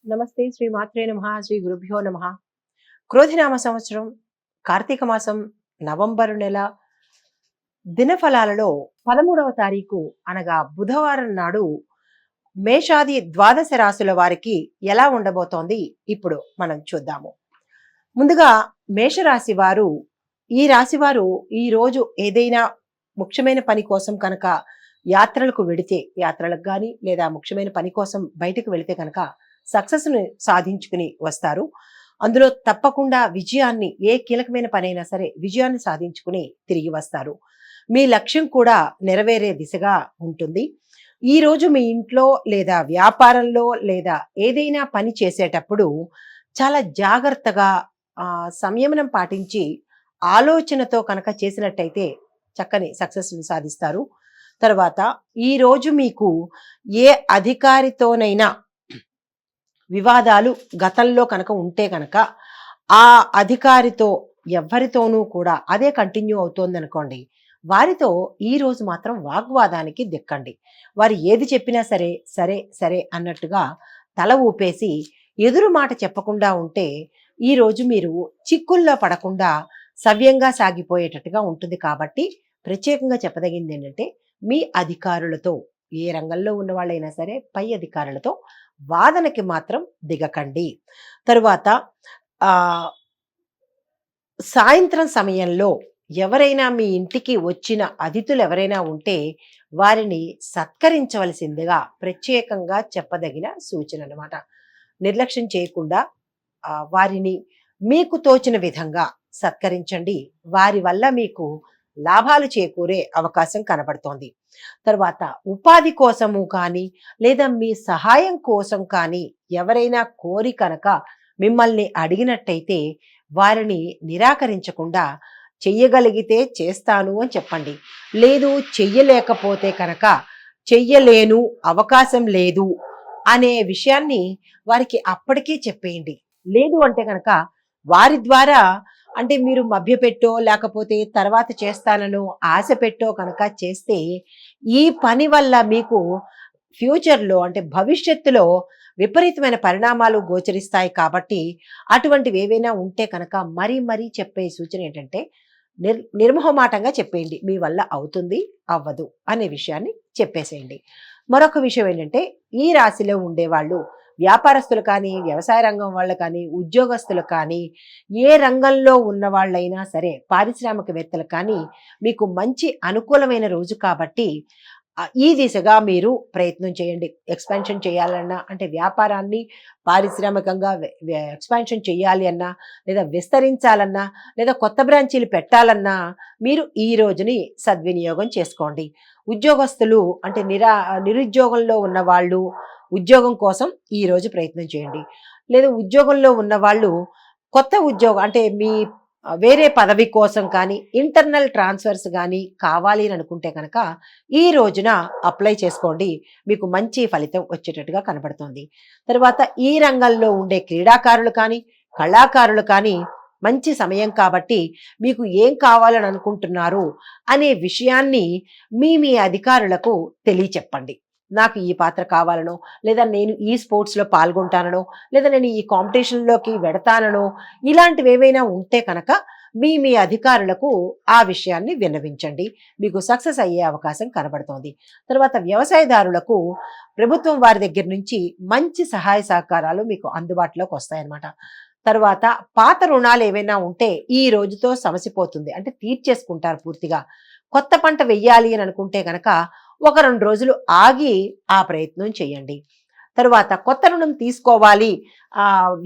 నమస్తే శ్రీ మాత్రే నమః శ్రీ గురుభ్యో నమః. క్రోధినామ సంవత్సరం కార్తీక మాసం నవంబరు నెల దినఫలాలలో 13వ తారీఖు అనగా బుధవారం నాడు మేషాది ద్వాదశ రాశుల వారికి ఎలా ఉండబోతోంది ఇప్పుడు మనం చూద్దాము. ముందుగా మేషరాశి వారు ఈ రాశివారు ఈ రోజు ఏదైనా ముఖ్యమైన పని కోసం కనుక యాత్రలకు వెడితే యాత్రలకు కానీ లేదా ముఖ్యమైన పని కోసం బయటకు వెళితే కనుక సక్సెస్ని సాధించుకుని వస్తారు. అందులో తప్పకుండా విజయాన్ని ఏ కీలకమైన పని అయినా సరే విజయాన్ని సాధించుకుని తిరిగి వస్తారు. మీ లక్ష్యం కూడా నెరవేరే దిశగా ఉంటుంది. ఈ రోజు మీ ఇంట్లో లేదా వ్యాపారంలో లేదా ఏదైనా పని చేసేటప్పుడు చాలా జాగ్రత్తగా సంయమనం పాటించి ఆలోచనతో కనుక చేసినట్టయితే చక్కని సక్సెస్ని సాధిస్తారు. తర్వాత ఈ రోజు మీకు ఏ అధికారితోనైనా వివాదాలు గతంలో కనుక ఉంటే కనుక ఆ అధికారితో ఎవరితోనూ కూడా అదే కంటిన్యూ అవుతోంది అనుకోండి, వారితో ఈ రోజు మాత్రం వాగ్వాదానికి దిక్కండి. వారు ఏది చెప్పినా సరే సరే సరే అన్నట్టుగా తల ఊపేసి ఎదురు మాట చెప్పకుండా ఉంటే ఈ రోజు మీరు చిక్కుల్లో పడకుండా సవ్యంగా సాగిపోయేటట్టుగా ఉంటుంది. కాబట్టి ప్రత్యేకంగా చెప్పదగింది ఏంటంటే మీ అధికారులతో ఏ రంగంలో ఉన్న వాళ్ళైనా సరే పై అధికారులతో వాదనకి మాత్రం దిగకండి. తరువాత ఆ సాయంత్రం సమయంలో ఎవరైనా మీ ఇంటికి వచ్చిన అతిథులు ఎవరైనా ఉంటే వారిని సత్కరించవలసిందిగా ప్రత్యేకంగా చెప్పదగిన సూచన అన్నమాట. నిర్లక్ష్యం చేయకుండా వారిని మీకు తోచిన విధంగా సత్కరించండి. వారి వల్ల మీకు లాభాలు చేకూరే అవకాశం కనబడుతోంది. తర్వాత ఉపాధి కోసము కానీ లేదా మీ సహాయం కోసం కానీ ఎవరైనా కోరి కనుక మిమ్మల్ని అడిగినట్టయితే వారిని నిరాకరించకుండా చెయ్యగలిగితే చేస్తాను అని చెప్పండి. లేదు చెయ్యలేకపోతే కనుక చెయ్యలేను, అవకాశం లేదు అనే విషయాన్ని వారికి అప్పటికీ చెప్పేయండి. లేదు అంటే కనుక వారి ద్వారా అంటే మీరు మభ్యపెట్టో లేకపోతే తర్వాత చేస్తానను ఆశ పెట్టో కనుక చేస్తే ఈ పని వల్ల మీకు ఫ్యూచర్లో అంటే భవిష్యత్తులో విపరీతమైన పరిణామాలు గోచరిస్తాయి. కాబట్టి అటువంటివి ఏవైనా ఉంటే కనుక మరీ మరీ చెప్పే సూచన ఏంటంటే నిర్మోహమాటంగా చెప్పేయండి. మీ వల్ల అవుతుంది అవ్వదు అనే విషయాన్ని చెప్పేసేయండి. మరొక విషయం ఏంటంటే ఈ రాశిలో ఉండేవాళ్ళు వ్యాపారస్తులు కానీ వ్యవసాయ రంగం వాళ్ళు కానీ ఉద్యోగస్తులు కానీ ఏ రంగంలో ఉన్న వాళ్ళైనా సరే పారిశ్రామికవేత్తలు కానీ మీకు మంచి అనుకూలమైన రోజు కాబట్టి ఈ దిశగా మీరు ప్రయత్నం చేయండి. ఎక్స్పాన్షన్ చేయాలన్నా అంటే వ్యాపారాన్ని పారిశ్రామికంగా ఎక్స్పాన్షన్ చేయాలి అన్నా లేదా విస్తరించాలన్నా లేదా కొత్త బ్రాంచీలు పెట్టాలన్నా మీరు ఈ రోజుని సద్వినియోగం చేసుకోండి. ఉద్యోగస్తులు అంటే నిరుద్యోగంలో ఉన్న వాళ్ళు ఉద్యోగం కోసం ఈ రోజు ప్రయత్నం చేయండి. లేదా ఉద్యోగంలో ఉన్న వాళ్ళు కొత్త ఉద్యోగం అంటే మీ వేరే పదవి కోసం కానీ ఇంటర్నల్ ట్రాన్స్ఫర్స్ కానీ కావాలి అని అనుకుంటే కనుక ఈ రోజున అప్లై చేసుకోండి. మీకు మంచి ఫలితం వచ్చేటట్టుగా కనబడుతుంది. తర్వాత ఈ రంగంలో ఉండే క్రీడాకారులు కానీ కళాకారులు కానీ మంచి సమయం కాబట్టి మీకు ఏం కావాలని అనుకుంటున్నారు అనే విషయాన్ని మీ అధికారులకు తెలియచెప్పండి. నాకు ఈ పాత్ర కావాలనో లేదా నేను ఈ స్పోర్ట్స్లో పాల్గొంటానో లేదా నేను ఈ కాంపిటీషన్లోకి వెడతానో ఇలాంటివి ఏవైనా ఉంటే కనుక మీ అధికారులకు ఆ విషయాన్ని విన్నవించండి. మీకు సక్సెస్ అయ్యే అవకాశం కనబడుతోంది. తర్వాత వ్యవసాయదారులకు ప్రభుత్వం వారి దగ్గర నుంచి మంచి సహాయ సహకారాలు మీకు అందుబాటులోకి వస్తాయన్నమాట. తర్వాత పాత రుణాలు ఏవైనా ఉంటే ఈ రోజుతో సమసిపోతుంది, అంటే తీర్చేసుకుంటారు పూర్తిగా. కొత్త పంట వెయ్యాలి అని అనుకుంటే కనుక 1-2 రోజులు ఆగి ఆ ప్రయత్నం చేయండి. తరువాత కొత్త రుణం తీసుకోవాలి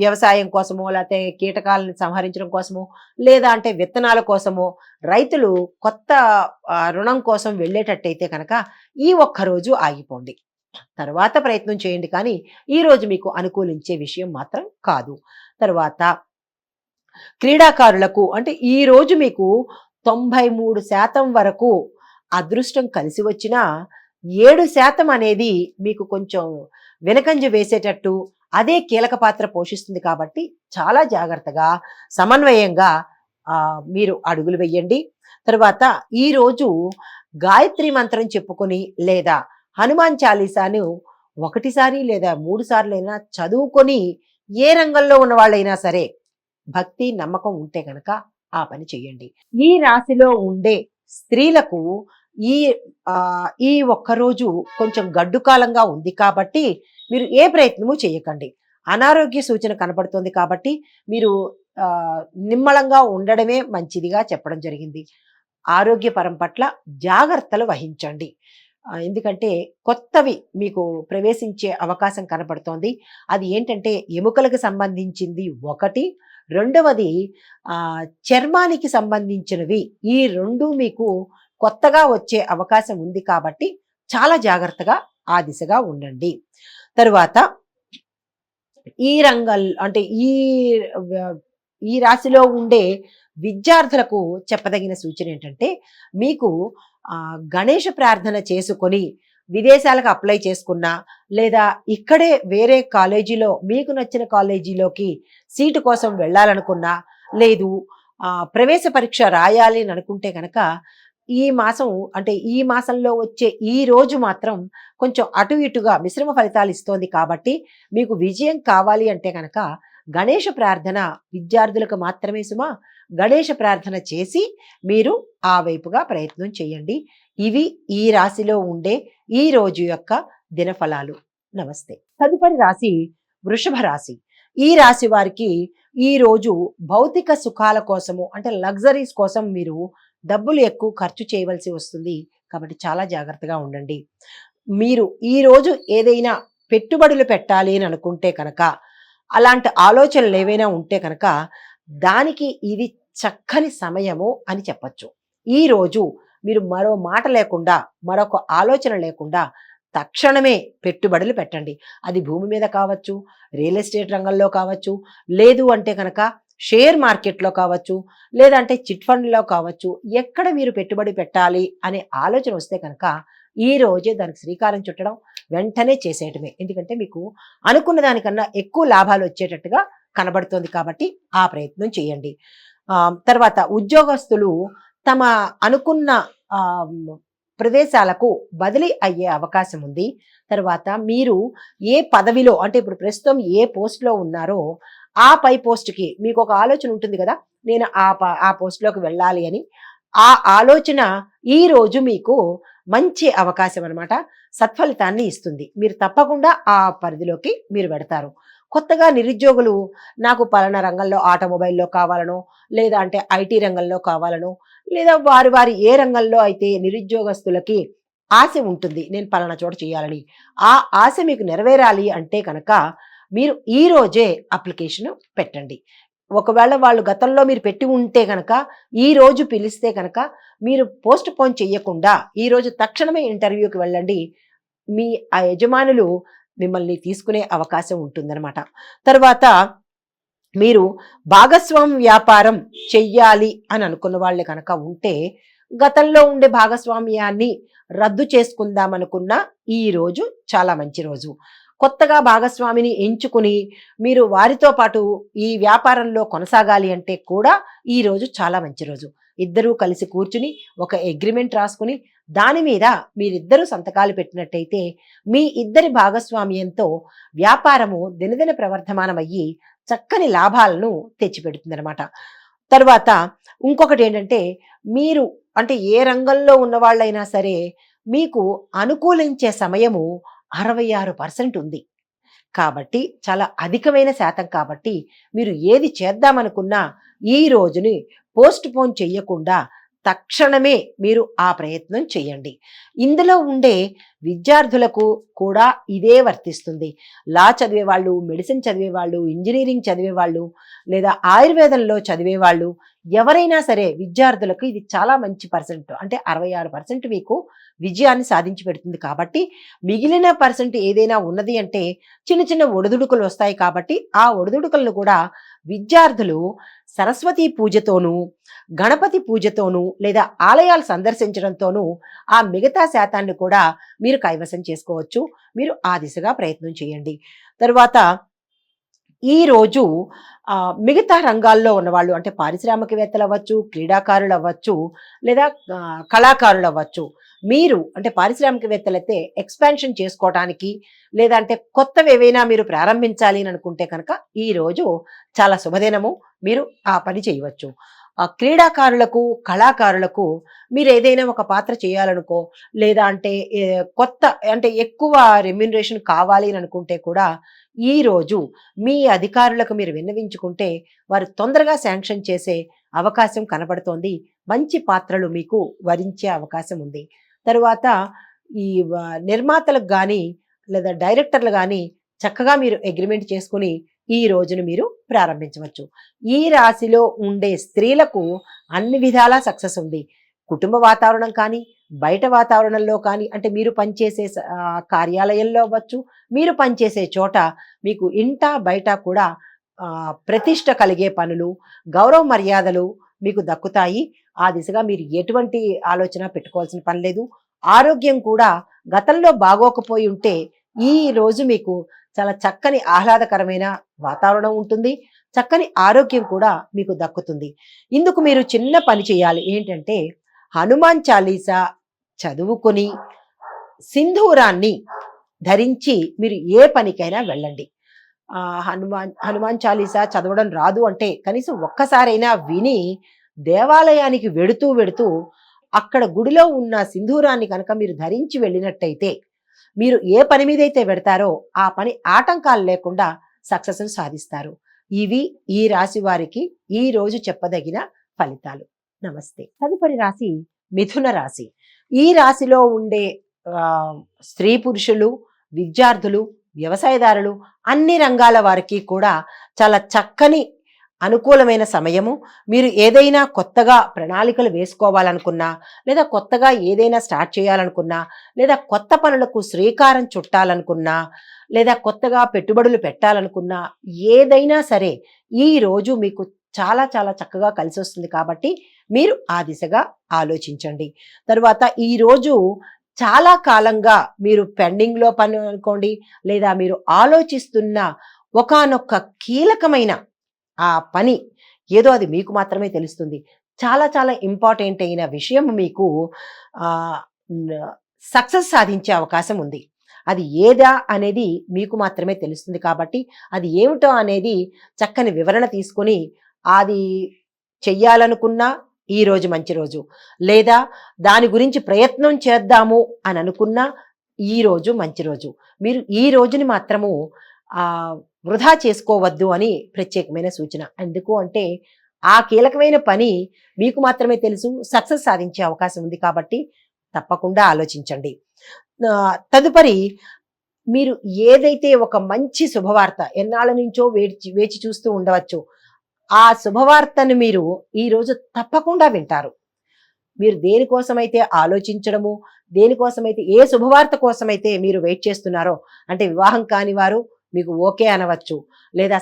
వ్యవసాయం కోసమో లేకపోతే కీటకాలను సంహరించడం కోసమో లేదా అంటే విత్తనాల కోసమో రైతులు కొత్త రుణం కోసం వెళ్ళేటట్టయితే కనుక ఈ ఒక్కరోజు ఆగిపోండి. తర్వాత ప్రయత్నం చేయండి, కానీ ఈ రోజు మీకు అనుకూలించే విషయం మాత్రం కాదు. తర్వాత క్రీడాకారులకు అంటే ఈ రోజు మీకు 93% వరకు అదృష్టం కలిసి వచ్చినా 7% అనేది మీకు కొంచెం వెనకంజ వేసేటట్టు అదే కీలక పాత్ర పోషిస్తుంది. కాబట్టి చాలా జాగ్రత్తగా సమన్వయంగా మీరు అడుగులు వెయ్యండి. తర్వాత ఈరోజు గాయత్రి మంత్రం చెప్పుకొని లేదా హనుమాన్ చాలీసాను ఒకటిసారి లేదా 3 సార్లైనా చదువుకొని ఏ రంగంలో ఉన్న వాళ్ళైనా సరే భక్తి, నమ్మకం ఉంటే గనక ఆ పని చేయండి. ఈ రాశిలో ఉండే స్త్రీలకు ఈ ఈ ఒక్కరోజు కొంచెం గడ్డు కాలంగా ఉంది కాబట్టి మీరు ఏ ప్రయత్నము చేయకండి. అనారోగ్య సూచన కనపడుతోంది కాబట్టి మీరు నిమ్మళంగా ఉండడమే మంచిదిగా చెప్పడం జరిగింది. ఆరోగ్యపరం పట్ల జాగ్రత్తలు వహించండి. ఎందుకంటే కొత్తవి మీకు ప్రవేశించే అవకాశం కనపడుతోంది. అది ఏంటంటే ఎముకలకు సంబంధించింది ఒకటి, రెండవది చర్మానికి సంబంధించినవి. ఈ 2 మీకు కొత్తగా వచ్చే అవకాశం ఉంది కాబట్టి చాలా జాగ్రత్తగా ఆ దిశగా ఉండండి. తరువాత ఈ రంగాల్లో అంటే ఈ రాశిలో ఉండే విద్యార్థులకు చెప్పదగిన సూచన ఏంటంటే మీకు గణేష ప్రార్థన చేసుకొని విదేశాలకు అప్లై చేసుకున్నా లేదా ఇక్కడే వేరే కాలేజీలో మీకు నచ్చిన కాలేజీలోకి సీటు కోసం వెళ్ళాలనుకున్నా లేదు ప్రవేశ పరీక్ష రాయాలి అని అనుకుంటే కనుక ఈ మాసం అంటే ఈ మాసంలో వచ్చే ఈ రోజు మాత్రం కొంచెం అటు ఇటుగా మిశ్రమ ఫలితాలు ఇస్తోంది కాబట్టి మీకు విజయం కావాలి అంటే కనుక గణేష ప్రార్థన విద్యార్థులకు మాత్రమే సుమా. గణేష ప్రార్థన చేసి మీరు ఆ వైపుగా ప్రయత్నం చేయండి. ఇవి ఈ రాశిలో ఉండే ఈ రోజు యొక్క దినఫలాలు. నమస్తే. తదుపరి రాశి వృషభ రాశి. ఈ రాశి వారికి ఈ రోజు భౌతిక సుఖాల కోసము అంటే లగ్జరీస్ కోసం మీరు డబ్బులు ఎక్కువ ఖర్చు చేయవలసి వస్తుంది కాబట్టి చాలా జాగ్రత్తగా ఉండండి. మీరు ఈ రోజు ఏదైనా పెట్టుబడులు పెట్టాలి అని అనుకుంటే కనుక అలాంటి ఆలోచనలు ఏవైనా ఉంటే కనుక దానికి ఇది చక్కని సమయము అని చెప్పచ్చు. ఈ రోజు మీరు మరో మాట లేకుండా మరొక ఆలోచన లేకుండా తక్షణమే పెట్టుబడులు పెట్టండి. అది భూమి మీద కావచ్చు, రియల్ ఎస్టేట్ రంగంలో కావచ్చు, లేదు అంటే కనుక షేర్ మార్కెట్లో కావచ్చు, లేదంటే చిట్ ఫండ్లో కావచ్చు. ఎక్కడ మీరు పెట్టుబడి పెట్టాలి అనే ఆలోచన వస్తే కనుక ఈ రోజే దానికి శ్రీకారం చుట్టడం, వెంటనే చేసేయటమే. ఎందుకంటే మీకు అనుకున్న దానికన్నా ఎక్కువ లాభాలు వచ్చేటట్టుగా కనబడుతోంది కాబట్టి ఆ ప్రయత్నం చేయండి. తర్వాత ఉద్యోగస్తులు తమ అనుకున్న ప్రదేశాలకు బదిలీ అయ్యే అవకాశం ఉంది. తర్వాత మీరు ఏ పదవిలో అంటే ఇప్పుడు ప్రస్తుతం ఏ పోస్ట్లో ఉన్నారో ఆ పై పోస్ట్కి మీకు ఒక ఆలోచన ఉంటుంది కదా, నేను ఆ పోస్ట్లోకి వెళ్ళాలి అని. ఆ ఆలోచన ఈ రోజు మీకు మంచి అవకాశం అనమాట, సత్ఫలితాన్ని ఇస్తుంది. మీరు తప్పకుండా ఆ పరిధిలోకి మీరు పెడతారు. కొత్తగా నిరుద్యోగులు నాకు పలానా రంగంలో ఆటోమొబైల్లో కావాలనో లేదా అంటే ఐటీ రంగంలో కావాలనో లేదా వారి ఏ రంగంలో అయితే నిరుద్యోగస్తులకి ఆశ ఉంటుంది నేను పలానా చోట చేయాలని, ఆ ఆశ మీకు నెరవేరాలి అంటే కనుక మీరు ఈ రోజే అప్లికేషన్ పెట్టండి. ఒకవేళ వాళ్ళు గతంలో మీరు పెట్టి ఉంటే కనుక ఈ రోజు పిలిస్తే కనుక మీరు పోస్ట్ పోన్ చెయ్యకుండా ఈ రోజు తక్షణమే ఇంటర్వ్యూకి వెళ్ళండి. మీ ఆ యజమానులు మిమ్మల్ని తీసుకునే అవకాశం ఉంటుందన్నమాట. తర్వాత మీరు భాగస్వామ్య వ్యాపారం చెయ్యాలి అని అనుకున్న వాళ్ళు కనుక ఉంటే గతంలో ఉండే భాగస్వామ్యాన్ని రద్దు చేసుకుందామనుకున్న ఈ రోజు చాలా మంచి రోజు. కొత్తగా భాగస్వామిని ఎంచుకుని మీరు వారితో పాటు ఈ వ్యాపారంలో కొనసాగాలి అంటే కూడా ఈ రోజు చాలా మంచి రోజు. ఇద్దరూ కలిసి కూర్చుని ఒక అగ్రిమెంట్ రాసుకుని దాని మీద మీరిద్దరూ సంతకాలు పెట్టినట్టయితే మీ ఇద్దరి భాగస్వామ్యంతో వ్యాపారము దినదిన ప్రవర్ధమానమయ్యి చక్కని లాభాలను తెచ్చిపెడుతుందన్నమాట. తర్వాత ఇంకొకటి ఏంటంటే మీరు అంటే ఏ రంగంలో ఉన్నవాళ్ళైనా సరే మీకు అనుకూలించే సమయము 66% ఉంది కాబట్టి చాలా అధికమైన శాతం కాబట్టి మీరు ఏది చేద్దామనుకున్నా ఈ రోజుని పోస్ట్ పోన్ చెయ్యకుండా తక్షణమే మీరు ఆ ప్రయత్నం చేయండి. ఇందులో ఉండే విద్యార్థులకు కూడా ఇదే వర్తిస్తుంది. లా చదివేవాళ్ళు, మెడిసిన్ చదివేవాళ్ళు, ఇంజనీరింగ్ చదివేవాళ్ళు లేదా ఆయుర్వేదంలో చదివేవాళ్ళు ఎవరైనా సరే విద్యార్థులకు ఇది చాలా మంచి పర్సెంట్ అంటే 66% మీకు విజయాన్ని సాధించి పెడుతుంది. కాబట్టి మిగిలిన పర్సెంట్ ఏదైనా ఉన్నది అంటే చిన్న చిన్న ఒడిదుడుకులు వస్తాయి. కాబట్టి ఆ ఒడిదుడుకులను కూడా విద్యార్థులు సరస్వతి పూజతోనూ గణపతి పూజతోనూ లేదా ఆలయాలు సందర్శించడంతోనూ ఆ మిగతా శాతాన్ని కూడా మీరు కైవసం చేసుకోవచ్చు. మీరు ఆ దిశగా ప్రయత్నం చేయండి. తర్వాత ఈరోజు మిగతా రంగాల్లో ఉన్నవాళ్ళు అంటే పారిశ్రామికవేత్తలు అవ్వచ్చు, క్రీడాకారులు అవ్వచ్చు, లేదా కళాకారులు అవ్వచ్చు. మీరు అంటే పారిశ్రామికవేత్తలైతే ఎక్స్పాన్షన్ చేసుకోవటానికి లేదా అంటే కొత్తవి ఏవైనా మీరు ప్రారంభించాలి అని అనుకుంటే కనుక ఈరోజు చాలా శుభదినము. మీరు ఆ పని చేయవచ్చు. క్రీడాకారులకు, కళాకారులకు మీరు ఏదైనా ఒక పాత్ర చేయాలనుకో, లేదా అంటే కొత్త అంటే ఎక్కువ రెమ్యునరేషన్ కావాలి అని అనుకుంటే కూడా ఈరోజు మీ అధికారులకు మీరు విన్నవించుకుంటే వారు తొందరగా శాంక్షన్ చేసే అవకాశం కనబడుతోంది. మంచి పాత్రలు మీకు వరించే అవకాశం ఉంది. తరువాత ఈ నిర్మాతలకు కానీ లేదా డైరెక్టర్లు కానీ చక్కగా మీరు అగ్రిమెంట్ చేసుకుని ఈ రోజును మీరు ప్రారంభించవచ్చు. ఈ రాశిలో ఉండే స్త్రీలకు అన్ని విధాలా సక్సెస్ ఉంది. కుటుంబ వాతావరణం కానీ, బయట వాతావరణంలో కానీ అంటే మీరు పనిచేసే కార్యాలయంలో అవ్వచ్చు, మీరు పనిచేసే చోట మీకు ఇంట బయట కూడా ప్రతిష్ట కలిగే పనులు, గౌరవ మర్యాదలు మీకు దక్కుతాయి. ఆ దిశగా మీరు ఎటువంటి ఆలోచన పెట్టుకోవాల్సిన పని లేదు. ఆరోగ్యం కూడా గతంలో బాగోకపోయి ఉంటే ఈ రోజు మీకు చాలా చక్కని ఆహ్లాదకరమైన వాతావరణం ఉంటుంది. చక్కని ఆరోగ్యం కూడా మీకు దక్కుతుంది. ఇందుకు మీరు చిన్న పని చేయాలి. ఏంటంటే హనుమాన్ చాలీసా చదువుకొని సింధూరాన్ని ధరించి మీరు ఏ పనికైనా వెళ్ళండి. హనుమాన్ చాలీసా చదవడం రాదు అంటే కనీసం ఒక్కసారైనా విని దేవాలయానికి వెడుతూ వెడుతూ అక్కడ గుడిలో ఉన్న సింధూరాన్ని కనుక మీరు ధరించి వెళ్ళినట్టయితే మీరు ఏ పని మీద అయితే పెడతారో ఆ పని ఆటంకాలు లేకుండా సక్సెస్ను సాధిస్తారు. ఇవి ఈ రాశి వారికి ఈ రోజు చెప్పదగిన ఫలితాలు. నమస్తే. తదుపరి రాశి మిథున రాశి. ఈ రాశిలో ఉండే స్త్రీ పురుషులు, విద్యార్థులు, వ్యవసాయదారులు అన్ని రంగాల వారికి కూడా చాలా చక్కని అనుకూలమైన సమయము. మీరు ఏదైనా కొత్తగా ప్రణాళికలు వేసుకోవాలనుకున్నా, లేదా కొత్తగా ఏదైనా స్టార్ట్ చేయాలనుకున్నా, లేదా కొత్త పనులకు శ్రీకారం చుట్టాలనుకున్నా, లేదా కొత్తగా పెట్టుబడులు పెట్టాలనుకున్నా, ఏదైనా సరే ఈ రోజు మీకు చాలా చాలా చక్కగా కలిసి వస్తుంది. కాబట్టి మీరు ఆ దిశగా ఆలోచించండి. తరువాత ఈరోజు చాలా కాలంగా మీరు పెండింగ్లో పని అనుకోండి, లేదా మీరు ఆలోచిస్తున్న ఒకానొక కీలకమైన ఆ పని ఏదో అది మీకు మాత్రమే తెలుస్తుంది. చాలా చాలా ఇంపార్టెంట్ అయిన విషయం మీకు సక్సెస్ సాధించే అవకాశం ఉంది. అది ఏదా అనేది మీకు మాత్రమే తెలుస్తుంది. కాబట్టి అది ఏమిటో అనేది చక్కని వివరణ తీసుకొని అది చెయ్యాలనుకున్నా ఈ రోజు మంచి రోజు, లేదా దాని గురించి ప్రయత్నం చేద్దాము అని అనుకున్నా ఈ రోజు మంచి రోజు. మీరు ఈ రోజుని మాత్రము వృధా చేసుకోవద్దు అని ప్రత్యేకమైన సూచన. ఎందుకు అంటే ఆ కీలకమైన పని మీకు మాత్రమే తెలుసు, సక్సెస్ సాధించే అవకాశం ఉంది. కాబట్టి తప్పకుండా ఆలోచించండి. తదుపరి మీరు ఏదైతే ఒక మంచి శుభవార్త ఎన్నాళ్ళ నుంచో వేచి చూస్తూ ఉండవచ్చు, ఆ శుభవార్తను మీరు ఈరోజు తప్పకుండా వింటారు. మీరు దేనికోసమైతే ఆలోచించడము, దేనికోసమైతే ఏ శుభవార్త కోసమైతే మీరు వెయిట్ చేస్తున్నారో, అంటే వివాహం కాని వారు మీకు ఓకే అనవచ్చు, లేదా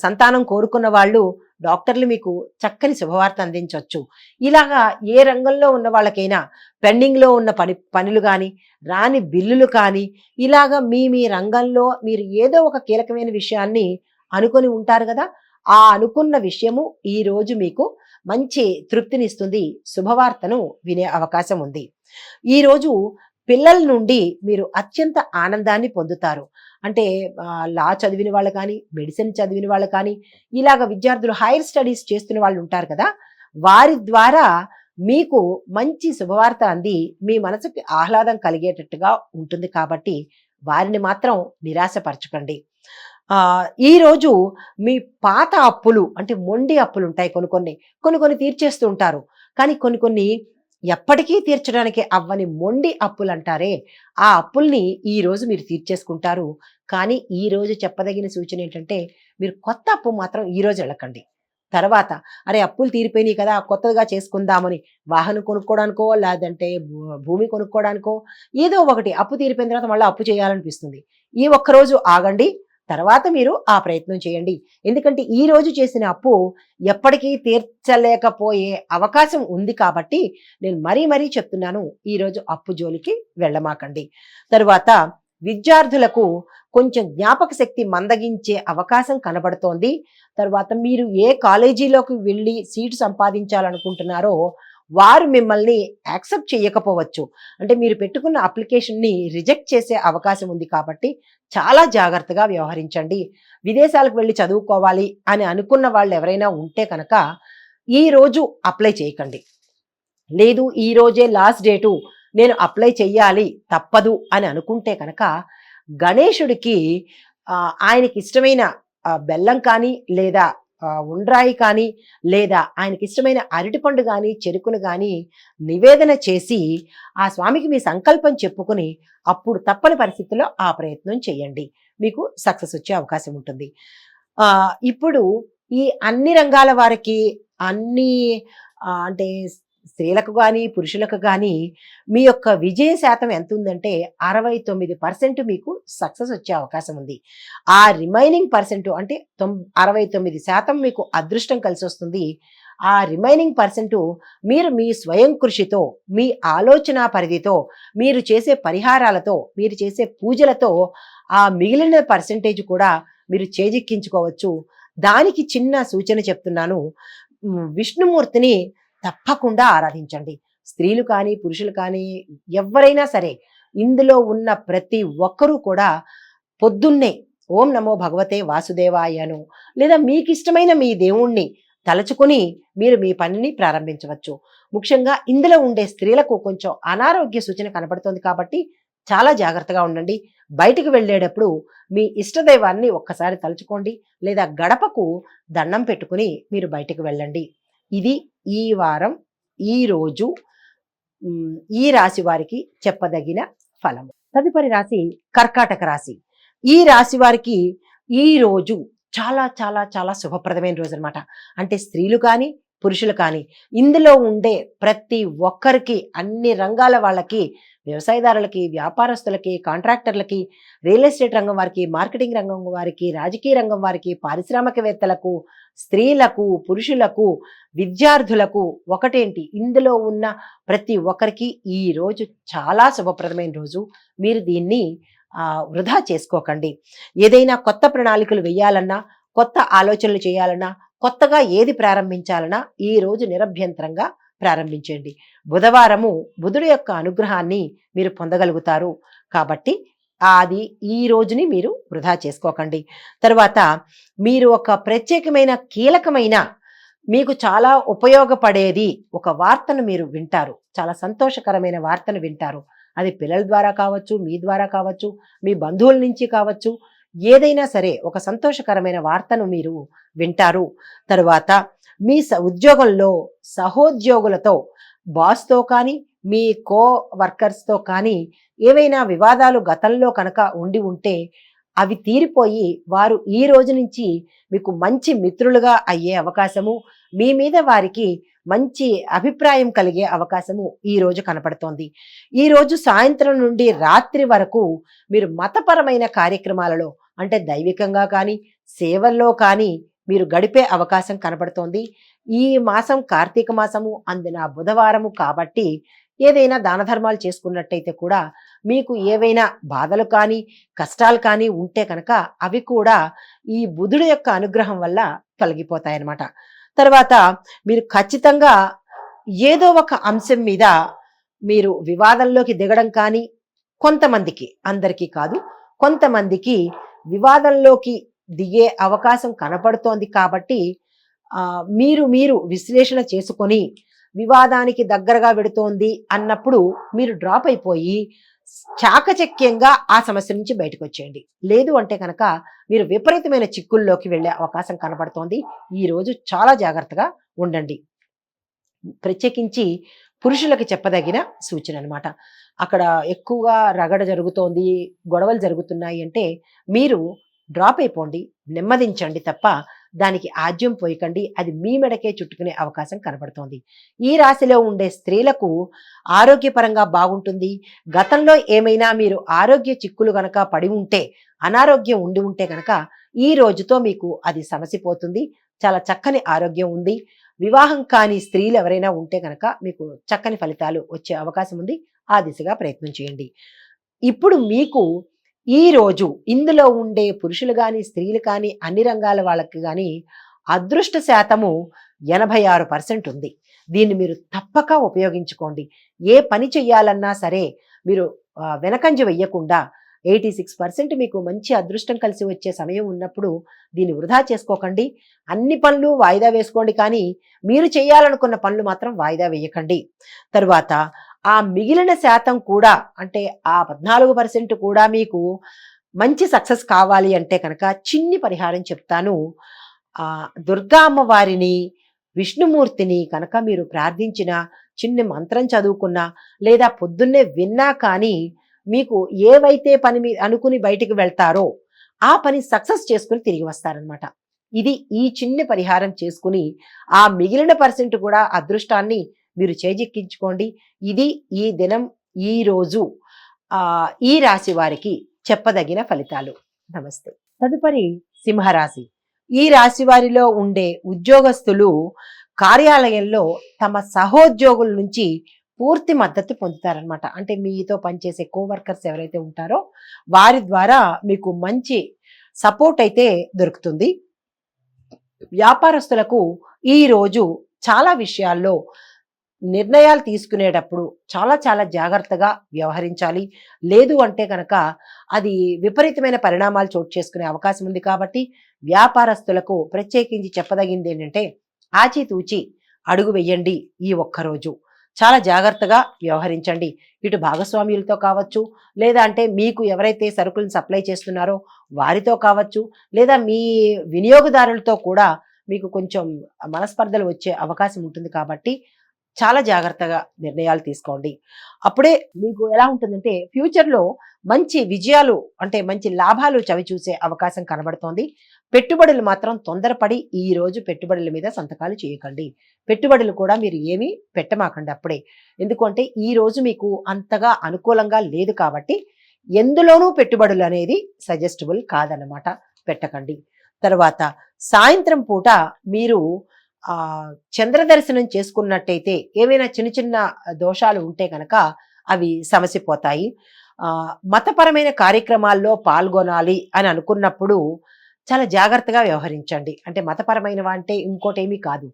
సంతానం కోరుకున్న వాళ్ళు డాక్టర్లు మీకు చక్కని శుభవార్త అందించవచ్చు. ఇలాగా ఏ రంగంలో ఉన్న వాళ్ళకైనా పెండింగ్లో ఉన్న పనులు కానీ, రాని బిల్లులు కానీ, ఇలాగా మీ రంగంలో మీరు ఏదో ఒక కీలకమైన విషయాన్ని అనుకొని ఉంటారు కదా, ఆ అనుకున్న విషయము ఈరోజు మీకు మంచి తృప్తినిస్తుంది. శుభవార్తను వినే అవకాశం ఉంది. ఈరోజు పిల్లల నుండి మీరు అత్యంత ఆనందాన్ని పొందుతారు. అంటే లా చదివిన వాళ్ళు కానీ, మెడిసిన్ చదివిన వాళ్ళు కానీ, ఇలాగ విద్యార్థులు హైయర్ స్టడీస్ చేస్తున్న వాళ్ళు ఉంటారు కదా, వారి ద్వారా మీకు మంచి శుభవార్త అంది మీ మనసుకి ఆహ్లాదం కలిగేటట్టుగా ఉంటుంది. కాబట్టి వారిని మాత్రం నిరాశపరచకండి. ఈరోజు మీ పాత అప్పులు అంటే మొండి అప్పులు ఉంటాయి, కొన్ని తీర్చేస్తూ ఉంటారు. కానీ కొన్ని ఎప్పటికీ తీర్చడానికి అవ్వని మొండి అప్పులు అంటారే, ఆ అప్పుల్ని ఈరోజు మీరు తీర్చేసుకుంటారు. కానీ ఈరోజు చెప్పదగిన సూచన ఏంటంటే మీరు కొత్త అప్పు మాత్రం ఈరోజు వెళ్ళకండి. తర్వాత అరే అప్పులు తీరిపోయినాయి కదా కొత్తగా చేసుకుందామని వాహనం కొనుక్కోవడానికో, లేదంటే భూమి కొనుక్కోవడానికో ఏదో ఒకటి అప్పు తీరిపోయిన తర్వాత మళ్ళీ అప్పు చేయాలనిపిస్తుంది. ఈ ఒక్కరోజు ఆగండి, తర్వాత మీరు ఆ ప్రయత్నం చేయండి. ఎందుకంటే ఈ రోజు చేసిన అప్పు ఎప్పటికీ తీర్చలేకపోయే అవకాశం ఉంది. కాబట్టి నేను మరీ చెప్తున్నాను, ఈరోజు అప్పు జోలికి వెళ్ళమాకండి. తరువాత విద్యార్థులకు కొంచెం జ్ఞాపక శక్తి మందగించే అవకాశం కనబడుతోంది. తర్వాత మీరు ఏ కాలేజీలోకి వెళ్ళి సీటు సంపాదించాలనుకుంటున్నారో వారు మిమ్మల్ని యాక్సెప్ట్ చేయకపోవచ్చు. అంటే మీరు పెట్టుకున్న అప్లికేషన్‌ని రిజెక్ట్ చేసే అవకాశం ఉంది కాబట్టి చాలా జాగ్రత్తగా వ్యవహరించండి. విదేశాలకు వెళ్లి చదువుకోవాలి అని అనుకున్న వాళ్ళు ఎవరైనా ఉంటే కనుక ఈరోజు అప్లై చేయకండి. లేదు ఈ రోజే లాస్ట్ డేటు, నేను అప్లై చెయ్యాలి తప్పదు అని అనుకుంటే కనుక గణేశుడికి ఆయనకి ఇష్టమైన బెల్లం కానీ లేదా ఉండ్రాయి కానీ లేదా ఆయనకి ఇష్టమైన అరటిపండు కానీ చెరుకును కానీ నివేదన చేసి ఆ స్వామికి మీ సంకల్పం చెప్పుకొని అప్పుడు తప్పని పరిస్థితుల్లో ఆ ప్రయత్నం చేయండి. మీకు సక్సెస్ వచ్చే అవకాశం ఉంటుంది. ఇప్పుడు ఈ అన్ని రంగాల వారికి అన్ని అంటే స్త్రీలకు కానీ పురుషులకు కానీ మీ యొక్క విజయ శాతం ఎంత ఉందంటే 69% మీకు సక్సెస్ వచ్చే అవకాశం ఉంది. ఆ రిమైనింగ్ పర్సెంట్ అంటే 69% మీకు అదృష్టం కలిసి వస్తుంది. ఆ రిమైనింగ్ పర్సెంట్ మీరు మీ స్వయం కృషితో, మీ ఆలోచన పరిధితో, మీరు చేసే పరిహారాలతో, మీరు చేసే పూజలతో ఆ మిగిలిన పర్సెంటేజ్ కూడా మీరు చేజిక్కించుకోవచ్చు. దానికి చిన్న సూచన చెప్తున్నాను. విష్ణుమూర్తిని తప్పకుండా ఆరాధించండి. స్త్రీలు కానీ పురుషులు కానీ ఎవరైనా సరే ఇందులో ఉన్న ప్రతి ఒక్కరూ కూడా పొద్దున్నే ఓం నమో భగవతే వాసుదేవాయను లేదా మీకు ఇష్టమైన మీ దేవుణ్ణి తలుచుకుని మీరు మీ పనిని ప్రారంభించవచ్చు. ముఖ్యంగా ఇందులో ఉండే స్త్రీలకు కొంచెం అనారోగ్య సూచన కనపడుతుంది కాబట్టి చాలా జాగ్రత్తగా ఉండండి. బయటికి వెళ్ళేటప్పుడు మీ ఇష్టదైవాన్ని ఒక్కసారి తలుచుకోండి లేదా గడపకు దండం పెట్టుకుని మీరు బయటికి వెళ్ళండి. ఇది ఈ వారం ఈ రోజు ఈ రాశి వారికి చెప్పదగిన ఫలము. తదుపరి రాశి కర్కాటక రాశి. ఈ రాశి వారికి ఈ రోజు చాలా చాలా చాలా శుభప్రదమైన రోజు అనమాట. అంటే స్త్రీలు కానీ పురుషులు కానీ ఇందులో ఉండే ప్రతి ఒక్కరికి అన్ని రంగాల వాళ్ళకి, వ్యవసాయదారులకి, వ్యాపారస్తులకి, కాంట్రాక్టర్లకి, రియల్ ఎస్టేట్ రంగం వారికి, మార్కెటింగ్ రంగం వారికి, రాజకీయ రంగం వారికి, పారిశ్రామికవేత్తలకు, స్త్రీలకు, పురుషులకు, విద్యార్థులకు ఒకటేంటి ఇందులో ఉన్న ప్రతి ఒక్కరికి ఈ రోజు చాలా శుభప్రదమైన రోజు. మీరు దీన్ని వృధా చేసుకోకండి. ఏదైనా కొత్త ప్రణాళికలు వేయాలన్నా, కొత్త ఆలోచనలు చేయాలన్నా, కొత్తగా ఏది ప్రారంభించాలన్నా ఈ రోజు నిరభ్యంతరంగా ప్రారంభించండి. బుధవారము బుధుడి యొక్క అనుగ్రహాన్ని మీరు పొందగలుగుతారు కాబట్టి అది ఈ రోజుని మీరు వృధా చేసుకోకండి. తర్వాత మీరు ఒక ప్రత్యేకమైన కీలకమైన మీకు చాలా ఉపయోగపడేది ఒక వార్తను మీరు వింటారు. చాలా సంతోషకరమైన వార్తను వింటారు. అది పిల్లల ద్వారా కావచ్చు, మీ ద్వారా కావచ్చు, మీ బంధువుల నుంచి కావచ్చు, ఏదైనా సరే ఒక సంతోషకరమైన వార్తను మీరు వింటారు. తరువాత మీ ఉద్యోగంలో సహోద్యోగులతో, బాస్తో కానీ మీ కో వర్కర్స్తో కానీ ఏవైనా వివాదాలు గతంలో కనుక ఉండి ఉంటే అవి తీరిపోయి వారు ఈ రోజు నుంచి మీకు మంచి మిత్రులుగా అయ్యే అవకాశము, మీ మీద వారికి మంచి అభిప్రాయం కలిగే అవకాశము ఈ రోజు కనపడుతోంది. ఈ రోజు సాయంత్రం నుండి రాత్రి వరకు మీరు మతపరమైన కార్యక్రమాలలో అంటే దైవికంగా కానీ సేవల్లో కానీ మీరు గడిపే అవకాశం కనపడుతోంది. ఈ మాసం కార్తీక మాసము అందున బుధవారము కాబట్టి ఏదైనా దాన ధర్మాలు చేసుకున్నట్టయితే కూడా మీకు ఏవైనా బాధలు కానీ కష్టాలు కానీ ఉంటే కనుక అవి కూడా ఈ బుధుడు యొక్క అనుగ్రహం వల్ల తొలగిపోతాయన్నమాట. తర్వాత మీరు ఖచ్చితంగా ఏదో ఒక అంశం మీద మీరు వివాదంలోకి దిగడం కానీ కొంతమందికి, అందరికీ కాదు, కొంతమందికి వివాదంలోకి దిగే అవకాశం కనపడుతోంది కాబట్టి మీరు విశ్లేషణ చేసుకొని వివాదానికి దగ్గరగా వెడుతోంది అన్నప్పుడు మీరు డ్రాప్ అయిపోయి చాకచక్యంగా ఆ సమస్య నుంచి బయటకు వచ్చేయండి. లేదు అంటే కనుక మీరు విపరీతమైన చిక్కుల్లోకి వెళ్ళే అవకాశం కనబడుతోంది. ఈ రోజు చాలా జాగ్రత్తగా ఉండండి. ప్రత్యేకించి పురుషులకి చెప్పదగిన సూచన అనమాట. అక్కడ ఎక్కువగా రగడ జరుగుతోంది, గొడవలు జరుగుతున్నాయి అంటే మీరు డ్రాప్ అయిపోండి, నెమ్మదించండి తప్ప దానికి ఆజ్యం పోయకండి. అది మీ మెడకే చుట్టుకునే అవకాశం కనబడుతోంది. ఈ రాశిలో ఉండే స్త్రీలకు ఆరోగ్యపరంగా బాగుంటుంది. గతంలో ఏమైనా మీరు ఆరోగ్య చిక్కులు గనక పడి ఉంటే, అనారోగ్యం ఉండి ఉంటే కనుక ఈ రోజుతో మీకు అది సమసిపోతుంది. చాలా చక్కని ఆరోగ్యం ఉంది. వివాహం కాని స్త్రీలు ఎవరైనా ఉంటే కనుక మీకు చక్కని ఫలితాలు వచ్చే అవకాశం ఉంది. ఆ దిశగా ప్రయత్నం చేయండి. ఇప్పుడు మీకు ఈ రోజు ఇందులో ఉండే పురుషులు గాని, స్త్రీలు కానీ, అన్ని రంగాల వాళ్ళకి గాని అదృష్ట శాతము 86% ఉంది. దీన్ని మీరు తప్పక ఉపయోగించుకోండి. ఏ పని చెయ్యాలన్నా సరే మీరు వెనకంజ వెయ్యకుండా 86% మీకు మంచి అదృష్టం కలిసి వచ్చే సమయం ఉన్నప్పుడు దీన్ని వృధా చేసుకోకండి. అన్ని పనులు వాయిదా వేసుకోండి, కానీ మీరు చేయాలనుకున్న పనులు మాత్రం వాయిదా వేయకండి. తరువాత ఆ మిగిలిన శాతం కూడా, అంటే ఆ 14% కూడా మీకు మంచి సక్సెస్ కావాలి అంటే కనుక చిన్ని పరిహారం చెప్తాను. దుర్గా అమ్మవారిని, విష్ణుమూర్తిని కనుక మీరు ప్రార్థించిన, చిన్ని మంత్రం చదువుకున్నా, లేదా పొద్దున్నే విన్నా కానీ మీకు ఏవైతే పని అనుకుని బయటికి వెళ్తారో ఆ పని సక్సెస్ చేసుకుని తిరిగి వస్తారనమాట. ఇది ఈ చిన్ని పరిహారం చేసుకుని ఆ మిగిలిన పర్సెంట్ కూడా అదృష్టాన్ని మీరు చేజిక్కించుకోండి. ఇది ఈ దినం, ఈ రోజు ఈ రాశి వారికి చెప్పదగిన ఫలితాలు. నమస్తే. తదుపరి సింహరాశి. ఈ రాశి వారిలో ఉండే ఉద్యోగస్తులు కార్యాలయంలో తమ సహోద్యోగుల నుంచి పూర్తి మద్దతు పొందుతారనమాట. అంటే మీతో పనిచేసే కోవర్కర్స్ ఎవరైతే ఉంటారో వారి ద్వారా మీకు మంచి సపోర్ట్ అయితే దొరుకుతుంది. వ్యాపారస్తులకు ఈ రోజు చాలా విషయాల్లో నిర్ణయాలు తీసుకునేటప్పుడు చాలా చాలా జాగ్రత్తగా వ్యవహరించాలి. లేదు అంటే కనుక అది విపరీతమైన పరిణామాలు చోటు చేసుకునే అవకాశం ఉంది. కాబట్టి వ్యాపారస్తులకు ప్రత్యేకించి చెప్పదగింది ఏంటంటే ఆచితూచి అడుగు వెయ్యండి. ఈ ఒక్కరోజు చాలా జాగ్రత్తగా వ్యవహరించండి. ఇటు భాగస్వామ్యులతో కావచ్చు, లేదా అంటే మీకు ఎవరైతే సరుకులను సప్లై చేస్తున్నారో వారితో కావచ్చు, లేదా మీ వినియోగదారులతో కూడా మీకు కొంచెం మనస్పర్ధలు వచ్చే అవకాశం ఉంటుంది. కాబట్టి చాలా జాగ్రత్తగా నిర్ణయాలు తీసుకోండి. అప్పుడే మీకు ఎలా ఉంటుందంటే ఫ్యూచర్లో మంచి విజయాలు, అంటే మంచి లాభాలు చవి చూసే అవకాశం కనబడుతోంది. పెట్టుబడులు మాత్రం తొందరపడి ఈ రోజు పెట్టుబడుల మీద సంతకాలు చేయకండి. పెట్టుబడులు కూడా మీరు ఏమీ పెట్టమాకండి అప్పుడే. ఎందుకంటే ఈ రోజు మీకు అంతగా అనుకూలంగా లేదు కాబట్టి ఎందులోనూ పెట్టుబడులు అనేది సజెస్టబుల్ కాదన్నమాట, పెట్టకండి. తర్వాత సాయంత్రం పూట మీరు చంద్ర దర్శనం చేసుకున్నట్టయితే ఏవైనా చిన్న చిన్న దోషాలు ఉంటే కనుక అవి సమసిపోతాయి. మతపరమైన కార్యక్రమాల్లో పాల్గొనాలి అని అనుకున్నప్పుడు చాలా జాగ్రత్తగా వ్యవహరించండి. అంటే మతపరమైనవి అంటే ఇంకోటేమీ కాదు,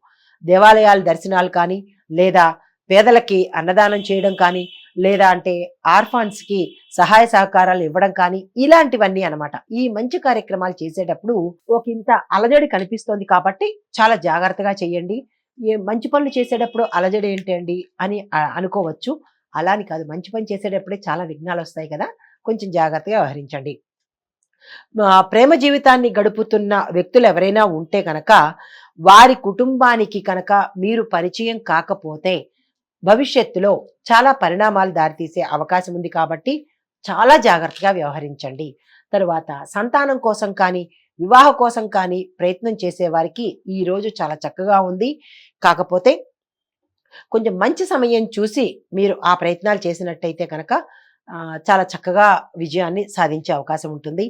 దేవాలయాల దర్శనాలు కానీ, లేదా పేదలకి అన్నదానం చేయడం కానీ, లేదా అంటే ఆర్ఫాన్స్కి సహాయ సహకారాలు ఇవ్వడం కానీ, ఇలాంటివన్నీ అనమాట. ఈ మంచి కార్యక్రమాలు చేసేటప్పుడు ఒకంత అలజడి కనిపిస్తోంది కాబట్టి చాలా జాగ్రత్తగా చేయండి. ఏ మంచి పనులు చేసేటప్పుడు అలజడి ఏంటి అండి అని అనుకోవచ్చు. అలా అని కాదు, మంచి పని చేసేటప్పుడే చాలా విఘ్నాలు వస్తాయి కదా, కొంచెం జాగ్రత్తగా వ్యవహరించండి. ప్రేమ జీవితాన్ని గడుపుతున్న వ్యక్తులు ఎవరైనా ఉంటే కనుక వారి కుటుంబానికి కనుక మీరు పరిచయం కాకపోతే భవిష్యత్తులో చాలా పరిణామాలు దారితీసే అవకాశం ఉంది. కాబట్టి చాలా జాగ్రత్తగా వ్యవహరించండి. తరువాత సంతానం కోసం కానీ, వివాహ కోసం కానీ ప్రయత్నం చేసేవారికి ఈ రోజు చాలా చక్కగా ఉంది. కాకపోతే కొంచెం మంచి సమయం చూసి మీరు ఆ ప్రయత్నాలు చేసినట్టయితే కనుక చాలా చక్కగా విజయాన్ని సాధించే అవకాశం ఉంటుంది.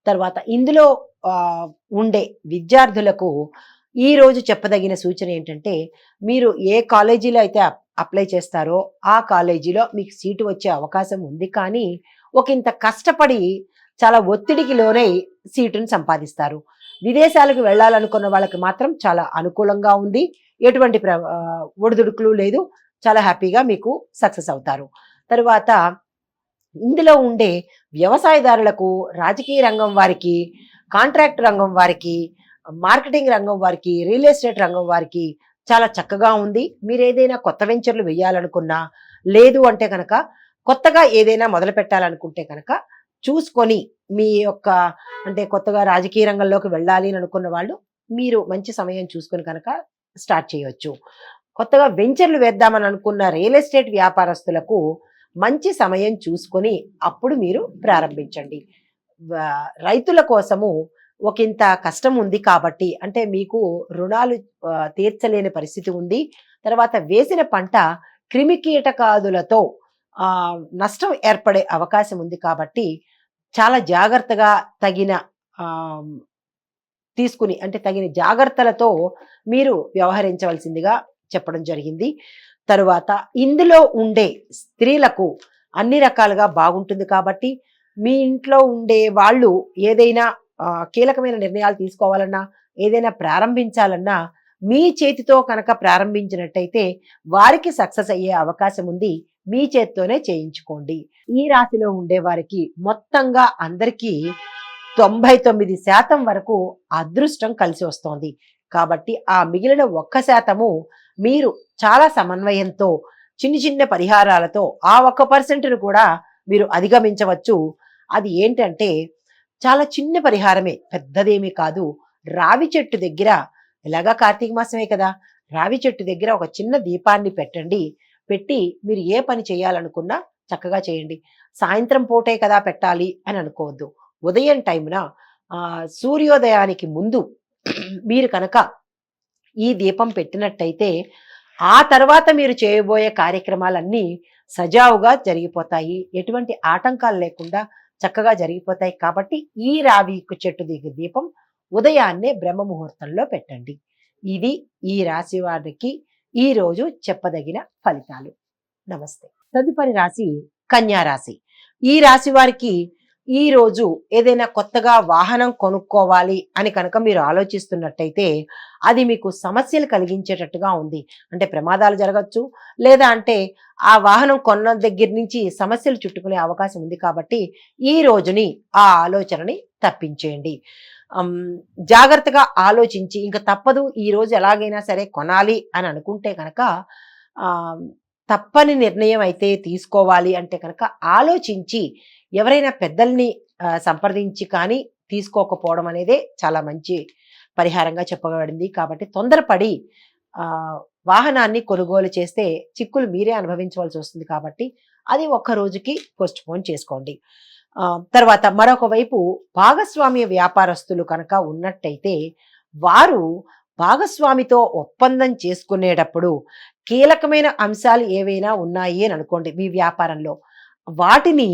తర్వాత ఇందులో ఉండే విద్యార్థులకు ఈ రోజు చెప్పదగిన సూచన ఏంటంటే, మీరు ఏ కాలేజీలో అయితే అప్లై చేస్తారో ఆ కాలేజీలో మీకు సీటు వచ్చే అవకాశం ఉంది. కానీ ఒకంత కష్టపడి చాలా ఒత్తిడికి లోనై సీటును సంపాదిస్తారు. విదేశాలకు వెళ్ళాలనుకున్న వాళ్ళకి మాత్రం చాలా అనుకూలంగా ఉంది. ఎటువంటి ఒడిదుడుకులు లేదు. చాలా హ్యాపీగా మీకు సక్సెస్ అవుతారు. తరువాత ఇందులో ఉండే వ్యవసాయదారులకు, రాజకీయ రంగం వారికి, కాంట్రాక్ట్ రంగం వారికి, మార్కెటింగ్ రంగం వారికి, రియల్ ఎస్టేట్ రంగం వారికి చాలా చక్కగా ఉంది. మీరు ఏదైనా కొత్త వెంచర్లు వేయాలనుకున్నా, లేదు అంటే కనుక కొత్తగా ఏదైనా మొదలు పెట్టాలనుకుంటే కనుక చూసుకొని మీ యొక్క, అంటే కొత్తగా రాజకీయ రంగంలోకి వెళ్ళాలి అని అనుకున్న వాళ్ళు మీరు మంచి సమయం చూసుకొని కనుక స్టార్ట్ చేయవచ్చు. కొత్తగా వెంచర్లు వేద్దామని అనుకున్న రియల్ ఎస్టేట్ వ్యాపారస్తులకు మంచి సమయం చూసుకొని అప్పుడు మీరు ప్రారంభించండి. రైతుల కోసము ఒకంత కష్టం ఉంది కాబట్టి, అంటే మీకు రుణాలు తీర్చలేని పరిస్థితి ఉంది. తర్వాత వేసిన పంట క్రిమికీటకాదులతో నష్టం ఏర్పడే అవకాశం ఉంది. కాబట్టి చాలా జాగ్రత్తగా తగిన తీసుకుని, అంటే తగిన జాగ్రత్తలతో మీరు వ్యవహరించవలసిందిగా చెప్పడం జరిగింది. తరువాత ఇందులో ఉండే స్త్రీలకు అన్ని రకాలుగా బాగుంటుంది. కాబట్టి మీ ఇంట్లో ఉండే వాళ్ళు ఏదైనా కీలకమైన నిర్ణయాలు తీసుకోవాలన్నా, ఏదైనా ప్రారంభించాలన్నా మీ చేతితో కనుక ప్రారంభించినట్టయితే వారికి సక్సెస్ అయ్యే అవకాశం ఉంది. మీ చేత్తోనే చేయించుకోండి. ఈ రాశిలో ఉండే వారికి మొత్తంగా అందరికీ 99% వరకు అదృష్టం కలిసి వస్తోంది. కాబట్టి ఆ మిగిలిన 1% మీరు చాలా సమన్వయంతో చిన్న చిన్న పరిహారాలతో ఆ 1%ను కూడా మీరు అధిగమించవచ్చు. అది ఏంటంటే చాలా చిన్న పరిహారమే, పెద్దదేమీ కాదు. రావి చెట్టు దగ్గర, ఎలాగా కార్తీక మాసమే కదా, రావి చెట్టు దగ్గర ఒక చిన్న దీపాన్ని పెట్టండి. పెట్టి మీరు ఏ పని చేయాలనుకున్నా చక్కగా చేయండి. సాయంత్రం పూటే కదా పెట్టాలి అని అనుకోవద్దు. ఉదయం టైమున సూర్యోదయానికి ముందు మీరు కనుక ఈ దీపం పెట్టినట్టయితే ఆ తర్వాత మీరు చేయబోయే కార్యక్రమాలన్నీ సజావుగా జరిగిపోతాయి. ఎటువంటి ఆటంకాలు లేకుండా చక్కగా జరిగిపోతాయి. కాబట్టి ఈ రావి చెట్టు దిగు దీపం ఉదయాన్నే బ్రహ్మ ముహూర్తంలో పెట్టండి. ఇది ఈ రాశి వారికి ఈ రోజు చెప్పదగిన ఫలితాలు. నమస్తే. తదుపరి రాశి కన్యా రాశి. ఈ రాశి వారికి ఈ రోజు ఏదైనా కొత్తగా వాహనం కొనుక్కోవాలి అని కనుక మీరు ఆలోచిస్తున్నట్టయితే అది మీకు సమస్యలు కలిగించేటట్టుగా ఉంది. అంటే ప్రమాదాలు జరగచ్చు, లేదా అంటే ఆ వాహనం కొన్న దగ్గర నుంచి సమస్యలు చుట్టుకునే అవకాశం ఉంది. కాబట్టి ఈ రోజుని ఆ ఆలోచనని తప్పించేయండి. జాగ్రత్తగా ఆలోచించి ఇంకా తప్పదు ఈ రోజు ఎలాగైనా సరే కొనాలి అని అనుకుంటే కనుక తప్పని నిర్ణయం అయితే తీసుకోవాలి అంటే కనుక ఆలోచించి ఎవరైనా పెద్దల్ని సంప్రదించి కానీ తీసుకోకపోవడం అనేదే చాలా మంచి పరిహారంగా చెప్పబడింది. కాబట్టి తొందరపడి వాహనాన్ని కొనుగోలు చేస్తే చిక్కులు మీరే అనుభవించవలసి వస్తుంది. కాబట్టి అది ఒక్క రోజుకి పోస్ట్ పోన్ చేసుకోండి. తర్వాత మరొక వైపు భాగస్వామ్య వ్యాపారస్తులు కనుక ఉన్నట్టయితే వారు భాగస్వామితో ఒప్పందం చేసుకునేటప్పుడు కీలకమైన అంశాలు ఏవైనా ఉన్నాయి అని అనుకోండి మీ వ్యాపారంలో, వాటిని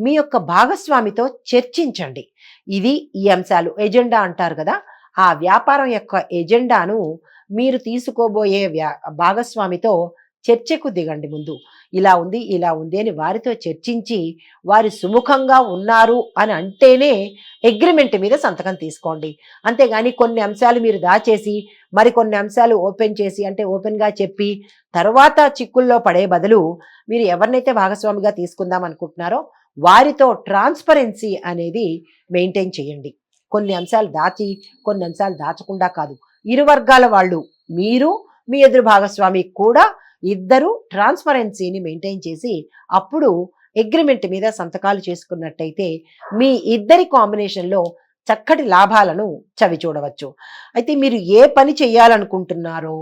మీ యొక్క భాగస్వామితో చర్చించండి. ఇది ఈ అంశాలు ఎజెండా అంటారు కదా, ఆ వ్యాపారం యొక్క ఎజెండాను మీరు తీసుకోబోయే భాగస్వామితో చర్చకు దిగండి. ముందు ఇలా ఉంది ఇలా ఉంది అని వారితో చర్చించి వారి సుముఖంగా ఉన్నారు అని అంటేనే అగ్రిమెంట్ మీద సంతకం తీసుకోండి. అంతేగాని కొన్ని అంశాలు మీరు దాచేసి మరికొన్ని అంశాలు ఓపెన్ చేసి అంటే ఓపెన్గా చెప్పి తర్వాత చిక్కుల్లో పడే బదులు మీరు ఎవరినైతే భాగస్వామిగా తీసుకుందాం అనుకుంటున్నారో వారితో ట్రాన్స్పరెన్సీ అనేది మెయింటైన్ చేయండి. కొన్ని అంశాలు దాచి కొన్ని అంశాలు దాచకుండా కాదు, ఇరు వర్గాల వాళ్ళు మీరు మీ ఎదురు భాగస్వామి కూడా ఇద్దరు ట్రాన్స్పరెన్సీని మెయింటైన్ చేసి అప్పుడు అగ్రిమెంట్ మీద సంతకాలు చేసుకున్నట్టయితే మీ ఇద్దరి కాంబినేషన్లో చక్కటి లాభాలను చవి చూడవచ్చు. అయితే మీరు ఏ పని చేయాలనుకుంటున్నారో,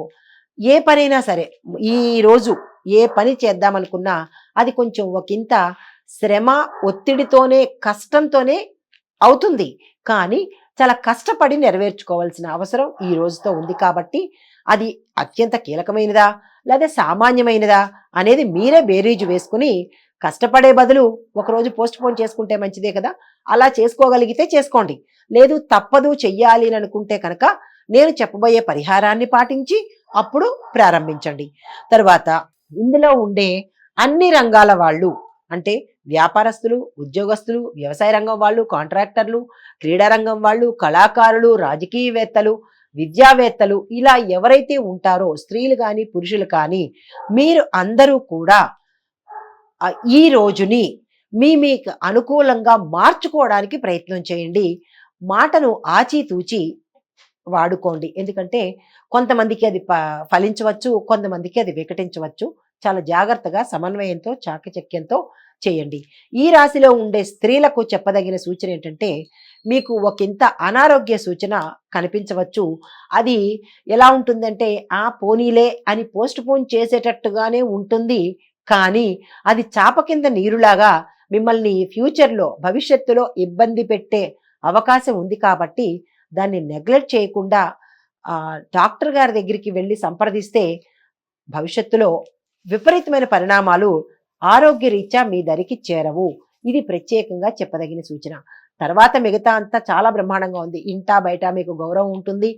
ఏ పనైనా సరే ఈ రోజు ఏ పని చేద్దామనుకున్నా అది కొంచెం ఒకంత శ్రమ ఒత్తిడితోనే కష్టంతోనే అవుతుంది. కానీ చాలా కష్టపడి నెరవేర్చుకోవాల్సిన అవసరం ఈ రోజుతో ఉంది. కాబట్టి అది అత్యంత కీలకమైనదా లేదా సామాన్యమైనదా అనేది మీరే బేరీజు వేసుకుని కష్టపడే బదులు ఒకరోజు పోస్ట్ పోన్ చేసుకుంటే మంచిదే కదా, అలా చేసుకోగలిగితే చేసుకోండి. లేదు తప్పదు చెయ్యాలి అని అనుకుంటే కనుక నేను చెప్పబోయే పరిహారాన్ని పాటించి అప్పుడు ప్రారంభించండి. తర్వాత ఇందులో ఉండే అన్ని రంగాల వాళ్ళు అంటే వ్యాపారస్తులు, ఉద్యోగస్తులు, వ్యవసాయ రంగం వాళ్ళు, కాంట్రాక్టర్లు, క్రీడా రంగం వాళ్ళు, కళాకారులు, రాజకీయవేత్తలు, విద్యావేత్తలు, ఇలా ఎవరైతే ఉంటారో స్త్రీలు కానీ పురుషులు కానీ మీరు అందరూ కూడా ఈ రోజుని మీకు అనుకూలంగా మార్చుకోవడానికి ప్రయత్నం చేయండి. మాటను ఆచితూచి వాడుకోండి. ఎందుకంటే కొంతమందికి అది ఫలించవచ్చు, కొంతమందికి అది వికటించవచ్చు. చాలా జాగ్రత్తగా సమన్వయంతో చాకచక్యంతో చేయండి. ఈ రాశిలో ఉండే స్త్రీలకు చెప్పదగిన సూచన ఏంటంటే మీకు ఒకంత అనారోగ్య సూచన కనిపించవచ్చు. అది ఎలా ఉంటుందంటే పోనీలే అని పోస్ట్ పోన్ చేసేటట్టుగానే ఉంటుంది. కానీ అది చాప కింద నీరులాగా మిమ్మల్ని ఫ్యూచర్లో భవిష్యత్తులో ఇబ్బంది పెట్టే అవకాశం ఉంది. కాబట్టి దాన్ని నెగ్లెక్ట్ చేయకుండా డాక్టర్ గారి దగ్గరికి వెళ్ళి సంప్రదిస్తే భవిష్యత్తులో విపరీతమైన పరిణామాలు ఆరోగ్యరీత్యా మీ దరికి చేరవు. ఇది ప్రత్యేకంగా చెప్పదగిన సూచన. తర్వాత మిగతా అంతా చాలా బ్రహ్మాండంగా ఉంది. ఇంటా బయట మీకు గౌరవం ఉంటుంది.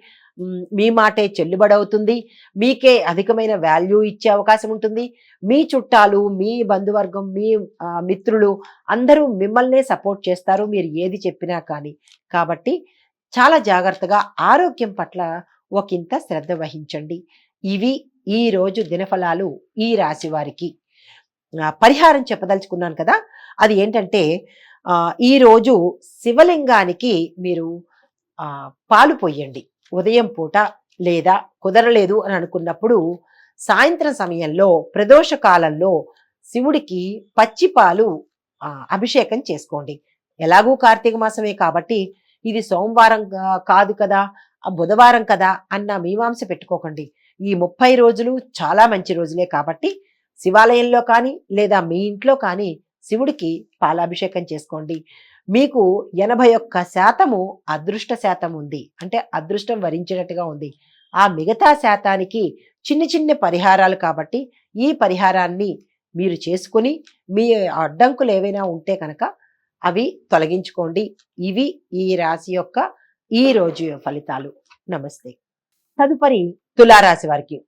మీ మాటే చెల్లుబడవుతుంది. మీకే అధికమైన వాల్యూ ఇచ్చే అవకాశం ఉంటుంది. మీ చుట్టాలు, మీ బంధువర్గం, మీ మిత్రులు అందరూ మిమ్మల్నే సపోర్ట్ చేస్తారు మీరు ఏది చెప్పినా కానీ. కాబట్టి చాలా జాగ్రత్తగా ఆరోగ్యం పట్ల ఒకంత శ్రద్ధ వహించండి. ఇవి ఈరోజు దినఫలాలు ఈ రాశి వారికి. పరిహారం చెప్పదలుచుకున్నాను కదా, అది ఏంటంటే ఈరోజు శివలింగానికి మీరు పాలు పొయ్యండి ఉదయం పూట. లేదా కుదరలేదు అని అనుకున్నప్పుడు సాయంత్రం సమయంలో ప్రదోష కాలంలో శివుడికి పచ్చి పాలు అభిషేకం చేసుకోండి. ఎలాగూ కార్తీక మాసమే కాబట్టి ఇది సోమవారం కాదు కదా, బుధవారం కదా అన్న మీమాంస పెట్టుకోకండి. ఈ 30 రోజులు చాలా మంచి రోజులే కాబట్టి శివాలయంలో కానీ లేదా మీ ఇంట్లో కానీ శివుడికి పాలాభిషేకం చేసుకోండి. మీకు 81% అదృష్ట శాతం ఉంది, అంటే అదృష్టం వరించినట్టుగా ఉంది. ఆ మిగతా శాతానికి చిన్న చిన్న పరిహారాలు కాబట్టి ఈ పరిహారాన్ని మీరు చేసుకుని మీ అడ్డంకులు ఏవైనా ఉంటే కనుక అవి తొలగించుకోండి. ఇవి ఈ రాశి యొక్క ఈ రోజు ఫలితాలు. నమస్తే. తదుపరి తులారాశి వారికి.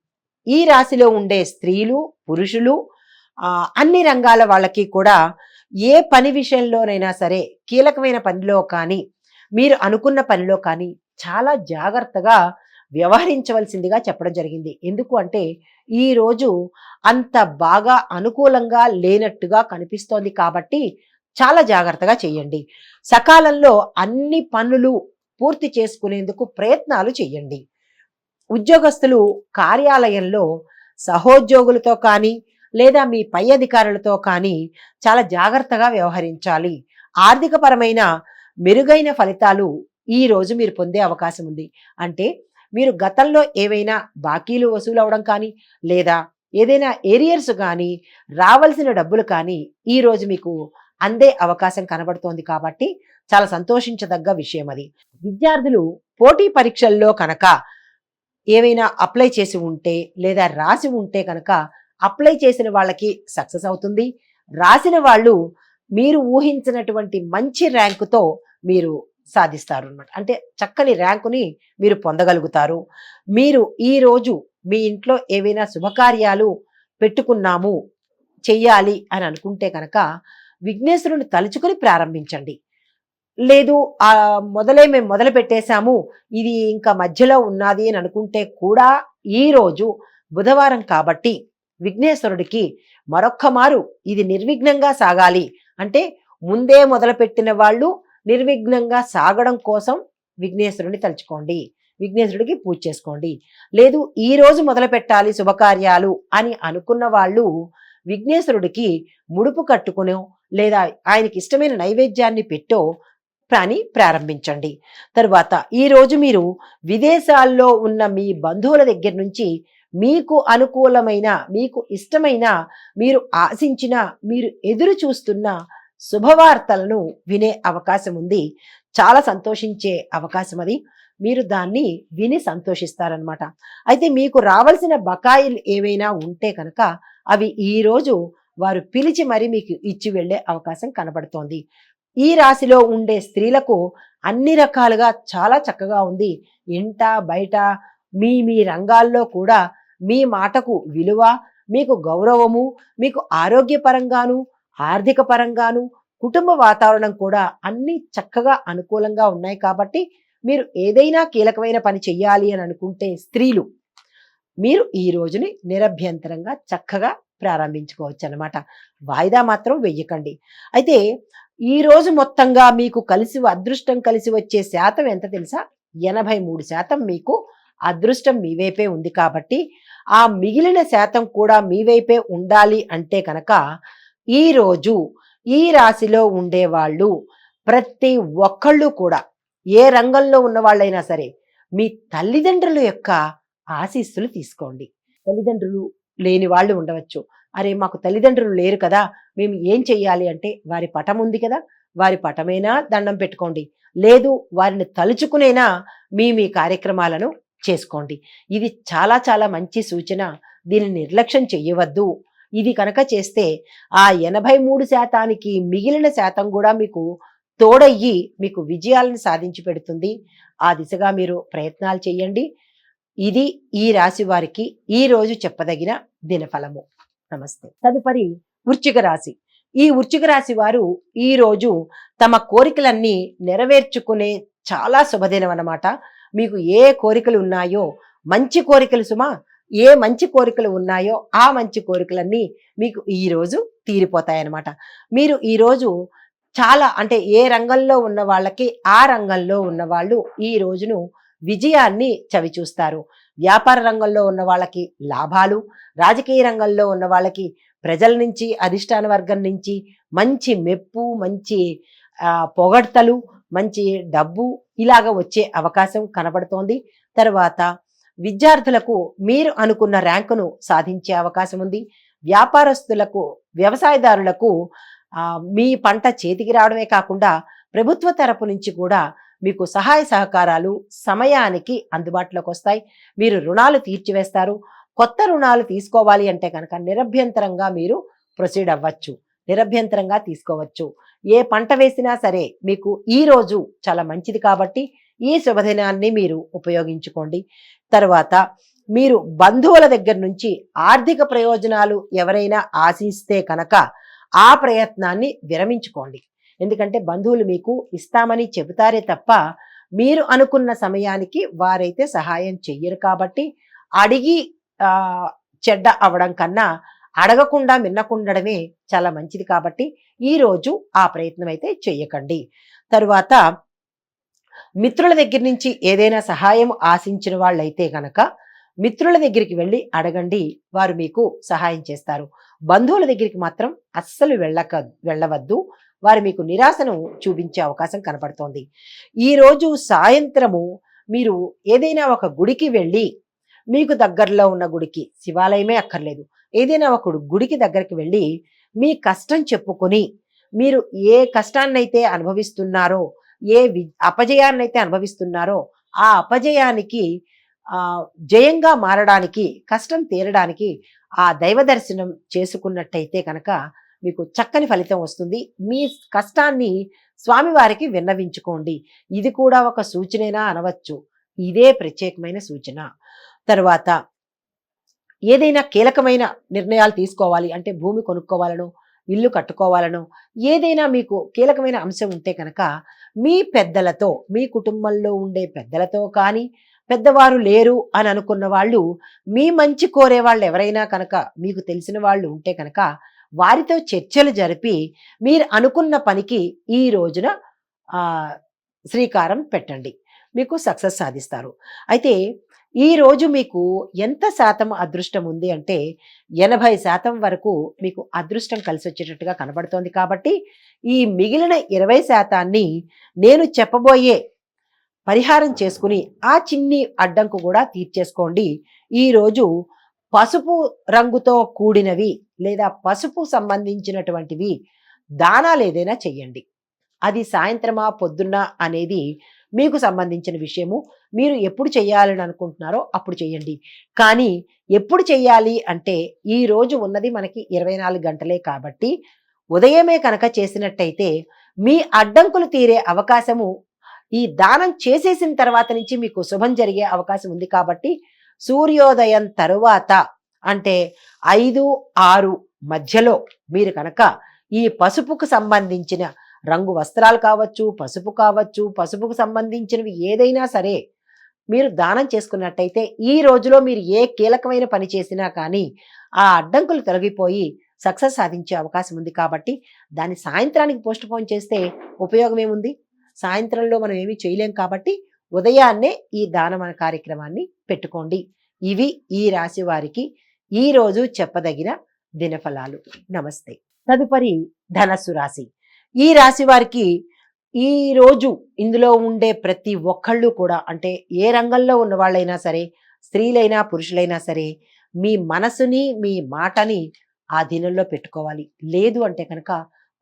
ఈ రాశిలో ఉండే స్త్రీలు, పురుషులు, అన్ని రంగాల వాళ్ళకి కూడా ఏ పని విషయంలోనైనా సరే, కీలకమైన పనిలో కానీ మీరు అనుకున్న పనిలో కానీ చాలా జాగ్రత్తగా వ్యవహరించవలసిందిగా చెప్పడం జరిగింది. ఎందుకు అంటే ఈరోజు అంత బాగా అనుకూలంగా లేనట్టుగా కనిపిస్తోంది కాబట్టి చాలా జాగ్రత్తగా చేయండి. సకాలంలో అన్ని పనులు పూర్తి చేసుకునేందుకు ప్రయత్నాలు చేయండి. ఉద్యోగస్తులు కార్యాలయంలో సహోద్యోగులతో కానీ లేదా మీ పై అధికారులతో కానీ చాలా జాగ్రత్తగా వ్యవహరించాలి. ఆర్థికపరమైన మెరుగైన ఫలితాలు ఈ రోజు మీరు పొందే అవకాశం ఉంది. అంటే మీరు గతంలో ఏవైనా బాకీలు వసూలు అవడం కానీ లేదా ఏదైనా ఏరియర్స్ కానీ రావాల్సిన డబ్బులు కానీ ఈ రోజు మీకు అందే అవకాశం కనబడుతోంది కాబట్టి చాలా సంతోషించదగ్గ విషయం అది. విద్యార్థులు పోటీ పరీక్షల్లో కనుక ఏవైనా అప్లై చేసి ఉంటే లేదా రాసి ఉంటే కనుక అప్లై చేసిన వాళ్ళకి సక్సెస్ అవుతుంది. రాసిన వాళ్ళు మీరు ఊహించినటువంటి మంచి ర్యాంకుతో మీరు సాధిస్తారు అన్నమాట. అంటే చక్కని ర్యాంకుని మీరు పొందగలుగుతారు. మీరు ఈరోజు మీ ఇంట్లో ఏవైనా శుభకార్యాలు పెట్టుకున్నాము చెయ్యాలి అని అనుకుంటే కనుక విఘ్నేశ్వరుని తలుచుకుని ప్రారంభించండి. లేదు మేము మొదలు పెట్టేశాము, ఇది ఇంకా మధ్యలో ఉన్నది అని అనుకుంటే కూడా ఈరోజు బుధవారం కాబట్టి విఘ్నేశ్వరుడికి మరొక్క మారు ఇది నిర్విఘ్నంగా సాగాలి అంటే ముందే మొదలుపెట్టిన వాళ్ళు నిర్విఘ్నంగా సాగడం కోసం విఘ్నేశ్వరుని తలుచుకోండి, విఘ్నేశ్వరుడికి పూజ చేసుకోండి. లేదు ఈ రోజు మొదలు పెట్టాలి శుభకార్యాలు అని అనుకున్న వాళ్ళు విఘ్నేశ్వరుడికి ముడుపు కట్టుకునో లేదా ఆయనకి ఇష్టమైన నైవేద్యాన్ని పెట్టో ప్రారంభించండి. తరువాత ఈరోజు మీరు విదేశాల్లో ఉన్న మీ బంధువుల దగ్గర నుంచి మీకు అనుకూలమైన, మీకు ఇష్టమైన, మీరు ఆశించిన, మీరు ఎదురు చూస్తున్న శుభవార్తలను వినే అవకాశం ఉంది. చాలా సంతోషించే అవకాశం అది. మీరు దాన్ని విని సంతోషిస్తారనమాట. అయితే మీకు రావాల్సిన బకాయిలు ఏవైనా ఉంటే కనుక అవి ఈరోజు వారు పిలిచి మరి మీకు ఇచ్చి వెళ్ళే అవకాశం కనబడుతోంది. ఈ రాశిలో ఉండే స్త్రీలకు అన్ని రకాలుగా చాలా చక్కగా ఉంది. ఇంట బయట మీ మీ రంగాల్లో కూడా మీ మాటకు విలువ, మీకు గౌరవము, మీకు ఆరోగ్యపరంగాను ఆర్థిక పరంగాను కుటుంబ వాతావరణం కూడా అన్ని చక్కగా అనుకూలంగా ఉన్నాయి. కాబట్టి మీరు ఏదైనా కీలకమైన పని చెయ్యాలి అని అనుకుంటే స్త్రీలు మీరు ఈ రోజుని నిరభ్యంతరంగా చక్కగా ప్రారంభించుకోవచ్చు అన్నమాట. వాయిదా మాత్రం వెయ్యకండి. అయితే ఈ రోజు మొత్తంగా మీకు అదృష్టం కలిసి వచ్చే శాతం ఎంత తెలుసా? 83% మీకు అదృష్టం మీ వైపే ఉంది. కాబట్టి ఆ మిగిలిన శాతం కూడా మీ వైపే ఉండాలి అంటే కనుక ఈరోజు ఈ రాశిలో ఉండేవాళ్ళు ప్రతి ఒక్కళ్ళు కూడా ఏ రంగంలో ఉన్న వాళ్ళైనా సరే మీ తల్లిదండ్రుల యొక్క ఆశీస్సులు తీసుకోండి. తల్లిదండ్రులు లేని వాళ్ళు ఉండవచ్చు. అరే మాకు తల్లిదండ్రులు లేరు కదా, మేము ఏం చెయ్యాలి అంటే వారి పటం ఉంది కదా, వారి పటమైనా దండం పెట్టుకోండి. లేదు వారిని తలుచుకునేనా మీ కార్యక్రమాలను చేసుకోండి. ఇది చాలా చాలా మంచి సూచన. దీన్ని నిర్లక్ష్యం చెయ్యవద్దు. ఇది కనుక చేస్తే ఆ 83% మిగిలిన శాతం కూడా మీకు తోడయ్యి మీకు విజయాలను సాధించి పెడుతుంది. ఆ దిశగా మీరు ప్రయత్నాలు చేయండి. ఇది ఈ రాశి వారికి ఈ రోజు చెప్పదగిన దినఫలము. నమస్తే. తదుపరి వృశ్చిక రాశి. ఈ వృశ్చిక రాశి వారు ఈ రోజు తమ కోరికలన్నీ నెరవేర్చుకునే చాలా శుభదినం అన్నమాట. మీకు ఏ కోరికలు ఉన్నాయో మంచి కోరికలు సుమా, ఏ మంచి కోరికలు ఉన్నాయో ఆ మంచి కోరికలన్నీ మీకు ఈరోజు తీరిపోతాయన్నమాట. మీరు ఈరోజు చాలా అంటే ఏ రంగంలో ఉన్న వాళ్ళకి ఆ రంగంలో ఉన్న వాళ్ళు ఈ రోజును విజయాన్ని చవిచూస్తారు. వ్యాపార రంగంలో ఉన్న వాళ్ళకి లాభాలు, రాజకీయ రంగంలో ఉన్న వాళ్ళకి ప్రజల నుంచి అధిష్టాన వర్గం నుంచి మంచి మెప్పు, మంచి పొగడ్తలు, మంచి డబ్బు ఇలాగ వచ్చే అవకాశం కనబడుతోంది. తర్వాత విద్యార్థులకు మీరు అనుకున్న ర్యాంకును సాధించే అవకాశం ఉంది. వ్యాపారస్తులకు, వ్యవసాయదారులకు మీ పంట చేతికి రావడమే కాకుండా ప్రభుత్వ తరపు నుంచి కూడా మీకు సహాయ సహకారాలు సమయానికి అందుబాటులోకి వస్తాయి. మీరు రుణాలు తీర్చివేస్తారు. కొత్త రుణాలు తీసుకోవాలి అంటే కనుక నిరభ్యంతరంగా మీరు ప్రొసీడ్ అవ్వచ్చు, నిరభ్యంతరంగా తీసుకోవచ్చు. ఏ పంట వేసినా సరే మీకు ఈ రోజు చాలా మంచిది కాబట్టి ఈ శుభదినాన్ని మీరు ఉపయోగించుకోండి. తర్వాత మీరు బంధువుల దగ్గర నుంచి ఆర్థిక ప్రయోజనాలు ఎవరైనా ఆశిస్తే కనుక ఆ ప్రయత్నాన్ని విరమించుకోండి. ఎందుకంటే బంధువులు మీకు ఇస్తామని చెబుతారే తప్ప మీరు అనుకున్న సమయానికి వారైతే సహాయం చెయ్యరు. కాబట్టి అడిగి చెడ్డ అవడం కన్నా అడగకుండా మిన్నకుండడమే చాలా మంచిది. కాబట్టి ఈరోజు ఆ ప్రయత్నం అయితే చెయ్యకండి. తరువాత మిత్రుల దగ్గర నుంచి ఏదైనా సహాయం ఆశించిన వాళ్ళైతే కనుక మిత్రుల దగ్గరికి వెళ్ళి అడగండి, వారు మీకు సహాయం చేస్తారు. బంధువుల దగ్గరికి మాత్రం అస్సలు వెళ్ళవద్దు, వారు మీకు నిరాశను చూపించే అవకాశం కనపడుతోంది. ఈరోజు సాయంత్రము మీరు ఏదైనా ఒక గుడికి వెళ్ళి, మీకు దగ్గరలో ఉన్న గుడికి, శివాలయమే అక్కర్లేదు, ఏదైనా ఒక గుడికి దగ్గరికి వెళ్ళి మీ కష్టం చెప్పుకొని, మీరు ఏ కష్టాన్నైతే అనుభవిస్తున్నారో, ఏ అపజయాన్నైతే అనుభవిస్తున్నారో ఆ అపజయానికి జయంగా మారడానికి, కష్టం తీరడానికి ఆ దైవ దర్శనం చేసుకున్నట్టయితే కనుక మీకు చక్కని ఫలితం వస్తుంది. మీ కష్టాన్ని స్వామివారికి విన్నవించుకోండి. ఇది కూడా ఒక సూచనేనా అనవచ్చు. ఇదే ప్రత్యేకమైన సూచన. తర్వాత ఏదైనా కీలకమైన నిర్ణయాలు తీసుకోవాలి అంటే భూమి కొనుక్కోవాలనో, ఇల్లు కట్టుకోవాలనో, ఏదైనా మీకు కీలకమైన అంశం ఉంటే కనుక మీ పెద్దలతో, మీ కుటుంబంలో ఉండే పెద్దలతో కానీ, పెద్దవారు లేరు అని అనుకున్న వాళ్ళు, మీ మంచి కోరే వాళ్ళు ఎవరైనా కనుక మీకు తెలిసిన వాళ్ళు ఉంటే కనుక వారితో చర్చలు జరిపి మీరు అనుకున్న పనికి ఈ రోజున శ్రీకారం పెట్టండి. మీకు సక్సెస్ సాధిస్తారు. అయితే ఈ రోజు మీకు ఎంత శాతం అదృష్టం ఉంది అంటే 80% వరకు మీకు అదృష్టం కలిసి వచ్చేటట్టుగా కనబడుతోంది. కాబట్టి ఈ మిగిలిన 20% నేను చెప్పబోయే పరిహారం చేసుకుని ఆ చిన్ని అడ్డంకు కూడా తీర్చేసుకోండి. ఈరోజు పసుపు రంగుతో కూడినవి లేదా పసుపు సంబంధించినటువంటివి దానాలు ఏదైనా చెయ్యండి. అది సాయంత్రమా పొద్దున్న అనేది మీకు సంబంధించిన విషయము. మీరు ఎప్పుడు చెయ్యాలని అనుకుంటున్నారో అప్పుడు చెయ్యండి. కానీ ఎప్పుడు చెయ్యాలి అంటే ఈ రోజు ఉన్నది మనకి 24 గంటలే కాబట్టి ఉదయమే కనుక చేసినట్టయితే మీ అడ్డంకులు తీరే అవకాశము ఈ దానం చేసేసిన తర్వాత నుంచి మీకు శుభం జరిగే అవకాశం ఉంది. కాబట్టి సూర్యోదయం తరువాత అంటే 5-6 మధ్యలో మీరు కనుక ఈ పసుపుకు సంబంధించిన రంగు వస్త్రాలు కావచ్చు, పసుపు కావచ్చు, పసుపుకు సంబంధించినవి ఏదైనా సరే మీరు దానం చేసుకున్నట్టయితే ఈ రోజులో మీరు ఏ కీలకమైన పని చేసినా కానీ ఆ అడ్డంకులు తొలగిపోయి సక్సెస్ సాధించే అవకాశం ఉంది. కాబట్టి దాన్ని సాయంత్రానికి పోస్ట్ పోన్ చేస్తే ఉపయోగం ఏముంది? సాయంత్రంలో మనం ఏమీ చేయలేం. కాబట్టి ఉదయాన్నే ఈ దానమన కార్యక్రమాన్ని పెట్టుకోండి. ఇవి ఈ రాశి వారికి ఈ రోజు చెప్పదగిన దినఫలాలు. నమస్తే. తదుపరి ధనస్సు రాశి. ఈ రాశి వారికి ఈ రోజు ఇందులో ఉండే ప్రతి ఒక్కళ్ళు కూడా అంటే ఏ రంగంలో ఉన్న వాళ్ళైనా సరే, స్త్రీలైనా పురుషులైనా సరే, మీ మనసుని మీ మాటని ఆ దినంలో పెట్టుకోవాలి. లేదు అంటే కనుక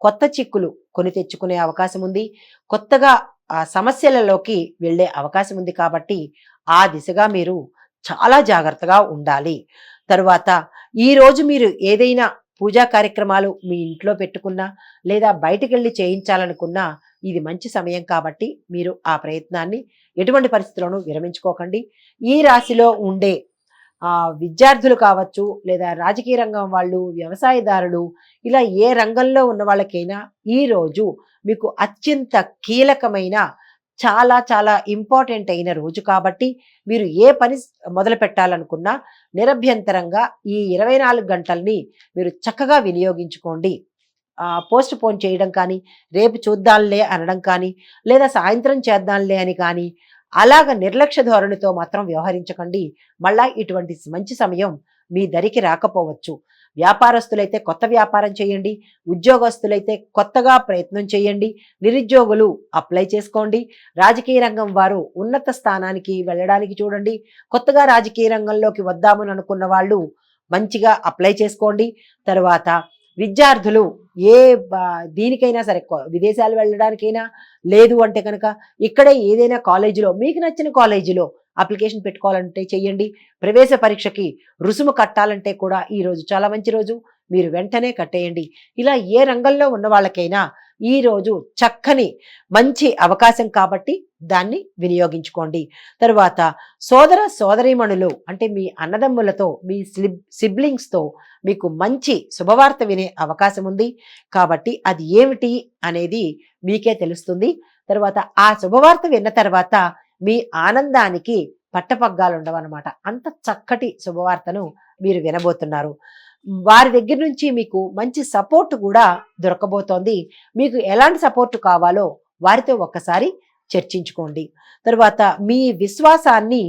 కొత్త చిక్కులు కొని తెచ్చుకునే అవకాశం ఉంది. కొత్తగా ఆ సమస్యలలోకి వెళ్ళే అవకాశం ఉంది. కాబట్టి ఆ దిశగా మీరు చాలా జాగ్రత్తగా ఉండాలి. తరువాత ఈరోజు మీరు ఏదైనా పూజా కార్యక్రమాలు మీ ఇంట్లో పెట్టుకున్నా లేదా బయటికెళ్ళి చేయించాలనుకున్నా ఇది మంచి సమయం కాబట్టి మీరు ఆ ప్రయత్నాన్ని ఎటువంటి పరిస్థితుల్లోనూ విరమించుకోకండి. ఈ రాశిలో ఉండే విద్యార్థులు కావచ్చు, లేదా రాజకీయ రంగం వాళ్ళు, వ్యవసాయదారులు, ఇలా ఏ రంగంలో ఉన్న వాళ్ళకైనా ఈరోజు మీకు అత్యంత కీలకమైన చాలా చాలా ఇంపార్టెంట్ అయిన రోజు కాబట్టి మీరు ఏ పని మొదలు పెట్టాలనుకున్నా నిరభ్యంతరంగా ఈ 24 గంటల్ని మీరు చక్కగా వినియోగించుకోండి. పోస్ట్ పోన్ చేయడం కానీ, రేపు చూద్దాంలే అనడం కానీ, లేదా సాయంత్రం చేద్దాంలే అని కానీ, అలాగ నిర్లక్ష్య ధోరణితో మాత్రం వ్యవహరించకండి. మళ్ళా ఇటువంటి మంచి సమయం మీ దరికి రాకపోవచ్చు. వ్యాపారస్తులైతే కొత్త వ్యాపారం చేయండి, ఉద్యోగస్తులైతే కొత్తగా ప్రయత్నం చేయండి, నిరుద్యోగులు అప్లై చేసుకోండి, రాజకీయ రంగం వారు ఉన్నత స్థానానికి వెళ్ళడానికి చూడండి, కొత్తగా రాజకీయ రంగంలోకి వద్దామని అనుకున్న వాళ్ళు మంచిగా అప్లై చేసుకోండి. తర్వాత విద్యార్థులు ఏ దీనికైనా సరే, విదేశాలు వెళ్ళడానికైనా, లేదు అంటే కనుక ఇక్కడే ఏదైనా కాలేజీలో మీకు నచ్చిన కాలేజీలో అప్లికేషన్ పెట్టుకోవాలంటే చెయ్యండి. ప్రవేశ పరీక్షకి రుసుము కట్టాలంటే కూడా ఈరోజు చాలా మంచి రోజు, మీరు వెంటనే కట్టేయండి. ఇలా ఏ రంగంలో ఉన్న వాళ్ళకైనా ఈరోజు చక్కని మంచి అవకాశం కాబట్టి దాన్ని వినియోగించుకోండి. తరువాత సోదర సోదరీమణులు అంటే మీ అన్నదమ్ములతో, మీ సిబ్లింగ్స్తో మీకు మంచి శుభవార్త వినే అవకాశం ఉంది కాబట్టి అది ఏమిటి అనేది మీకే తెలుస్తుంది. తర్వాత ఆ శుభవార్త విన్న తర్వాత మీ ఆనందానికి పట్టపగ్గాలు ఉండవన్నమాట. అంత చక్కటి శుభవార్తను మీరు వినబోతున్నారు. వారి దగ్గర నుంచి మీకు మంచి సపోర్ట్ కూడా దొరకబోతోంది. మీకు ఎలాంటి సపోర్ట్ కావాలో వారితో ఒక్కసారి చర్చించుకోండి. తర్వాత మీ విశ్వాసాన్ని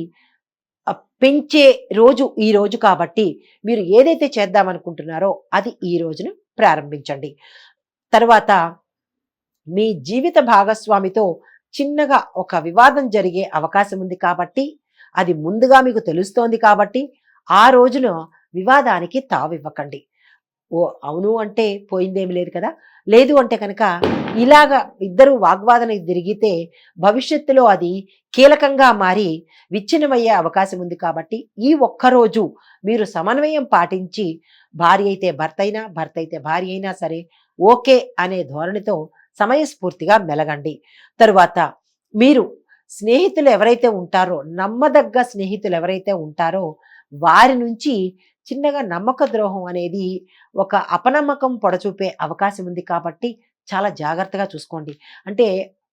పెంచే రోజు ఈ రోజు కాబట్టి మీరు ఏదైతే చేద్దామనుకుంటున్నారో అది ఈ రోజున ప్రారంభించండి. తర్వాత మీ జీవిత భాగస్వామితో చిన్నగా ఒక వివాదం జరిగే అవకాశం ఉంది కాబట్టి, అది ముందుగా మీకు తెలుస్తోంది కాబట్టి ఆ రోజున వివాదానికి తావివ్వకండి. ఓ అవును అంటే పోయిందేమి లేదు కదా, లేదు అంటే కనుక ఇలాగ ఇద్దరు వాగ్వాదన జరిగితే భవిష్యత్తులో అది కీలకంగా మారి విచ్ఛిన్నమయ్యే అవకాశం ఉంది కాబట్టి ఈ ఒక్కరోజు మీరు సమన్వయం పాటించి, భార్య అయితే భర్త అయినా, భర్త అయితే భార్య అయినా సరే ఓకే అనే ధోరణితో సమయస్ఫూర్తిగా మెలగండి. తరువాత మీరు స్నేహితులు ఎవరైతే ఉంటారో, నమ్మదగ్గ స్నేహితులు ఎవరైతే ఉంటారో వారి నుంచి చిన్నగా నమ్మక ద్రోహం అనేది, ఒక అపనమ్మకం పొడచూపే అవకాశం ఉంది కాబట్టి చాలా జాగ్రత్తగా చూసుకోండి. అంటే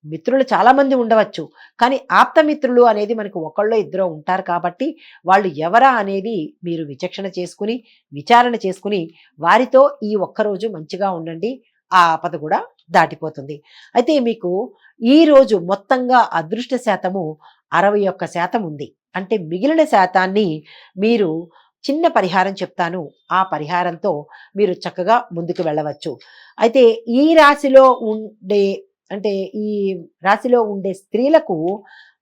మిత్రులు చాలామంది ఉండవచ్చు, కానీ ఆప్తమిత్రులు అనేది మనకు ఒకళ్ళో ఇద్దరో ఉంటారు కాబట్టి వాళ్ళు ఎవరా అనేది మీరు విచక్షణ చేసుకుని, విచారణ చేసుకుని వారితో ఈ ఒక్కరోజు మంచిగా ఉండండి. ఆ ఆపద కూడా దాటిపోతుంది. అయితే మీకు ఈరోజు మొత్తంగా అదృష్ట శాతము 61% ఉంది. అంటే మిగిలిన శాతాన్ని మీరు చిన్న పరిహారం చెప్తాను, ఆ పరిహారంతో మీరు చక్కగా ముందుకు వెళ్ళవచ్చు. అయితే ఈ రాశిలో ఉండే అంటే ఈ రాశిలో ఉండే స్త్రీలకు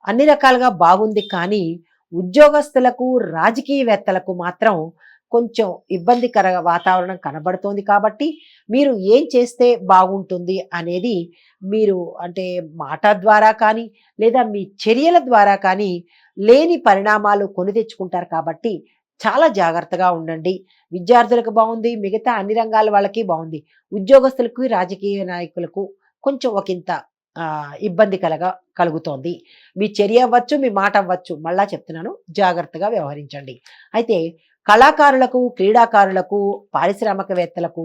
అన్ని రకాలుగా బాగుంది, కానీ ఉద్యోగస్తులకు, రాజకీయవేత్తలకు మాత్రం కొంచెం ఇబ్బందికర వాతావరణం కనబడుతోంది కాబట్టి మీరు ఏం చేస్తే బాగుంటుంది అనేది మీరు అంటే మాట ద్వారా కానీ లేదా మీ చర్యల ద్వారా కానీ లేని పరిణామాలు కొని తెచ్చుకుంటారు కాబట్టి చాలా జాగ్రత్తగా ఉండండి. విద్యార్థులకు బాగుంది, మిగతా అన్ని రంగాల వాళ్ళకి బాగుంది, ఉద్యోగస్తులకు, రాజకీయ నాయకులకు కొంచెం ఒకంత ఇబ్బంది కలుగుతోంది. మీ చర్య అవ్వచ్చు, మీ మాట అవ్వచ్చు, మళ్ళా చెప్తున్నాను జాగ్రత్తగా వ్యవహరించండి. అయితే కళాకారులకు, క్రీడాకారులకు, పారిశ్రామికవేత్తలకు,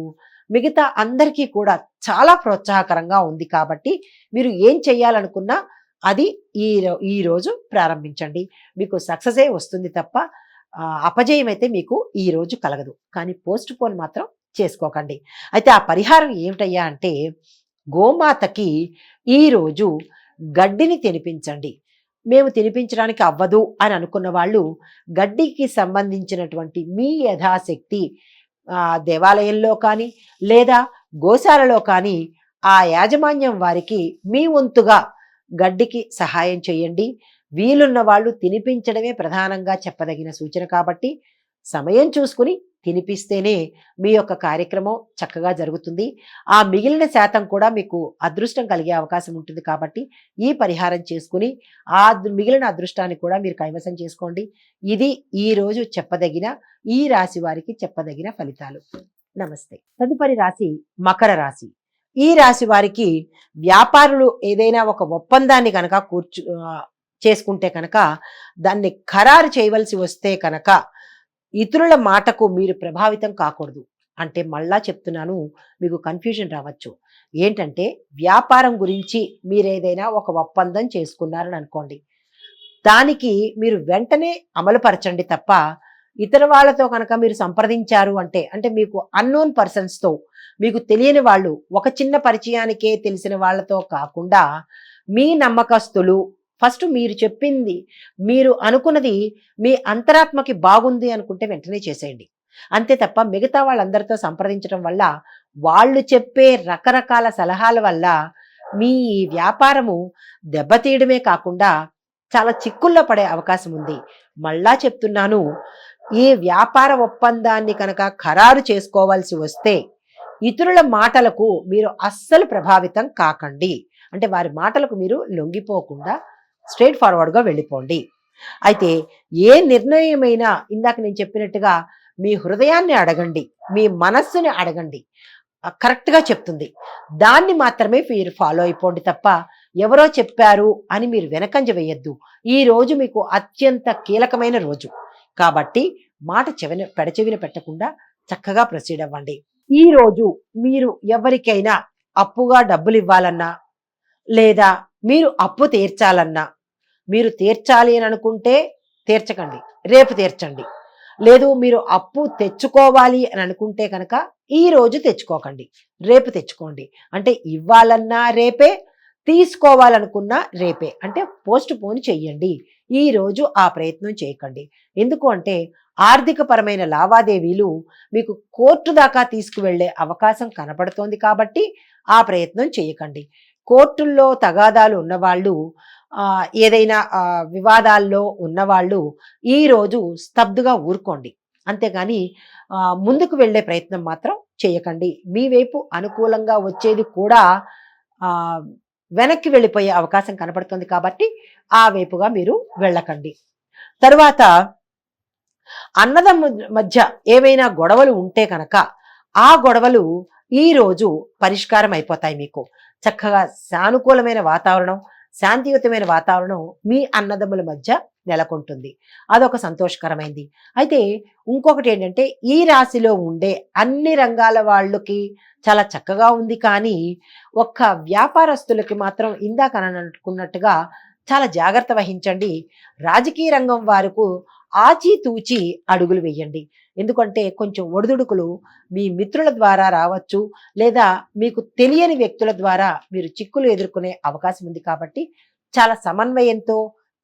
మిగతా అందరికీ కూడా చాలా ప్రోత్సాహకరంగా ఉంది కాబట్టి మీరు ఏం చేయాలనుకున్నా అది ఈరోజు ప్రారంభించండి. మీకు సక్సెసే వస్తుంది తప్ప అపజయం అయితే మీకు ఈరోజు కలగదు. కానీ పోస్ట్ పోన్ మాత్రం చేసుకోకండి. అయితే ఆ పరిహారం ఏమిటయ్యా అంటే, గోమాతకి ఈరోజు గడ్డిని తినిపించండి. మేము తినిపించడానికి అవ్వదు అని అనుకున్న వాళ్ళు గడ్డికి సంబంధించినటువంటి మీ యథాశక్తి దేవాలయంలో కానీ లేదా గోశాలలో కానీ ఆ యాజమాన్యం వారికి మీ వంతుగా గడ్డికి సహాయం చేయండి. వీలున్న వాళ్ళు తినిపించడమే ప్రధానంగా చెప్పదగిన సూచన కాబట్టి సమయం చూసుకుని తినిపిస్తేనే మీ యొక్క కార్యక్రమం చక్కగా జరుగుతుంది. ఆ మిగిలిన శాతం కూడా మీకు అదృష్టం కలిగే అవకాశం ఉంటుంది కాబట్టి ఈ పరిహారం చేసుకుని ఆ మిగిలిన అదృష్టాన్ని కూడా మీరు కైవసం చేసుకోండి. ఇది ఈరోజు చెప్పదగిన, ఈ రాశి వారికి చెప్పదగిన ఫలితాలు. నమస్తే. తదుపరి రాశి మకర రాశి. ఈ రాశి వారికి వ్యాపారులు ఏదైనా ఒక ఒప్పందాన్ని కనుక చేసుకుంటే కనుక దాన్ని ఖరారు చేయవలసి వస్తే కనుక ఇతరుల మాటకు మీరు ప్రభావితం కాకూడదు. అంటే మళ్ళా చెప్తున్నాను, మీకు కన్ఫ్యూజన్ రావచ్చు. ఏంటంటే వ్యాపారం గురించి మీరేదైనా ఒక ఒప్పందం చేసుకున్నారని అనుకోండి, దానికి మీరు వెంటనే అమలుపరచండి తప్ప ఇతర వాళ్ళతో కనుక మీరు సంప్రదించారు అంటే, అంటే మీకు అన్నోన్ పర్సన్స్తో, మీకు తెలియని వాళ్ళు, ఒక చిన్న పరిచయానికే తెలిసిన వాళ్ళతో కాకుండా మీ నమ్మకస్తులు, ఫస్ట్ మీరు చెప్పింది, మీరు అనుకున్నది మీ అంతరాత్మకి బాగుంది అనుకుంటే వెంటనే చేసేయండి. అంతే తప్ప మిగతా వాళ్ళందరితో సంప్రదించడం వల్ల, వాళ్ళు చెప్పే రకరకాల సలహాల వల్ల మీ వ్యాపారము దెబ్బతీయడమే కాకుండా చాలా చిక్కుల్లో పడే అవకాశం ఉంది. మళ్ళా చెప్తున్నాను, ఈ వ్యాపార ఒప్పందాన్ని కనుక ఖరారు చేసుకోవాల్సి వస్తే ఇతరుల మాటలకు మీరు అస్సలు ప్రభావితం కాకండి. అంటే వారి మాటలకు మీరు లొంగిపోకుండా స్ట్రైట్ ఫార్వర్డ్గా వెళ్ళిపోండి. అయితే ఏ నిర్ణయమైనా ఇందాక నేను చెప్పినట్టుగా మీ హృదయాన్ని అడగండి, మీ మనస్సుని అడగండి, కరెక్ట్గా చెప్తుంది. దాన్ని మాత్రమే మీరు ఫాలో అయిపోండి తప్ప ఎవరో చెప్పారు అని మీరు వెనకంజ వేయద్దు. ఈ రోజు మీకు అత్యంత కీలకమైన రోజు కాబట్టి మాట పెడచెవిన పెట్టకుండా చక్కగా ప్రొసీడ్ అవ్వండి. ఈ రోజు మీరు ఎవరికైనా అప్పుగా డబ్బులు ఇవ్వాలన్నా, లేదా మీరు అప్పు తీర్చాలన్నా, మీరు తీర్చాలి అని అనుకుంటే తీర్చకండి, రేపు తీర్చండి. లేదు మీరు అప్పు తెచ్చుకోవాలి అని అనుకుంటే కనుక ఈ రోజు తెచ్చుకోకండి, రేపు తెచ్చుకోండి. అంటే ఇవ్వాలన్నా రేపే, తీసుకోవాలనుకున్నా రేపే. అంటే పోస్ట్ పోన్ చెయ్యండి. ఈ రోజు ఆ ప్రయత్నం చేయకండి. ఎందుకు అంటే ఆర్థిక పరమైన లావాదేవీలు మీకు కోర్టు దాకా తీసుకువెళ్లే అవకాశం కనపడుతోంది కాబట్టి ఆ ప్రయత్నం చేయకండి. కోర్టుల్లో తగాదాలు ఉన్నవాళ్ళు, ఏదైనా వివాదాల్లో ఉన్నవాళ్ళు ఈరోజు స్తబ్దుగా ఊరుకోండి. అంతేగాని ముందుకు వెళ్ళే ప్రయత్నం మాత్రం చేయకండి. మీ వైపు అనుకూలంగా వచ్చేది కూడా వెనక్కి వెళ్ళిపోయే అవకాశం కనపడుతుంది కాబట్టి ఆ వైపుగా మీరు వెళ్ళకండి. తరువాత అన్నదమ్ముల మధ్య ఏవైనా గొడవలు ఉంటే కనుక ఆ గొడవలు ఈరోజు పరిష్కారం అయిపోతాయి. మీకు చక్కగా సానుకూలమైన వాతావరణం, శాంతియుతమైన వాతావరణం మీ అన్నదమ్ముల మధ్య నెలకొంటుంది. అదొక సంతోషకరమైంది. అయితే ఇంకొకటి ఏంటంటే ఈ రాశిలో ఉండే అన్ని రంగాల వాళ్ళకి చాలా చక్కగా ఉంది. కానీ ఒక్క వ్యాపారస్తులకి మాత్రం ఇందాక అనుకున్నట్టుగా చాలా జాగ్రత్త వహించండి. రాజకీయ రంగం వారికి ఆచితూచి అడుగులు వేయండి. ఎందుకంటే కొంచెం ఒడిదుడుకులు మీ మిత్రుల ద్వారా రావచ్చు, లేదా మీకు తెలియని వ్యక్తుల ద్వారా మీరు చిక్కులు ఎదుర్కొనే అవకాశం ఉంది. కాబట్టి చాలా సమన్వయంతో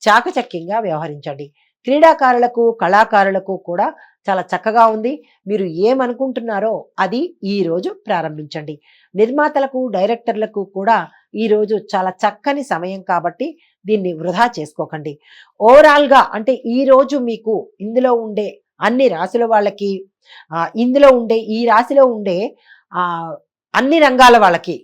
చాకచక్యంగా వ్యవహరించండి. క్రీడాకారులకు, కళాకారులకు కూడా చాలా చక్కగా ఉంది. మీరు ఏమనుకుంటున్నారో అది ఈరోజు ప్రారంభించండి. నిర్మాతలకు, డైరెక్టర్లకు కూడా ఈరోజు చాలా చక్కని సమయం కాబట్టి దీన్ని వృధా చేసుకోకండి. ఓవరాల్గా అంటే ఈరోజు మీకు ఇందులో ఉండే అన్ని రాశుల వాళ్ళకి, ఇందులో ఉండే ఈ రాశిలో ఉండే అన్ని రంగాల వాళ్ళకి,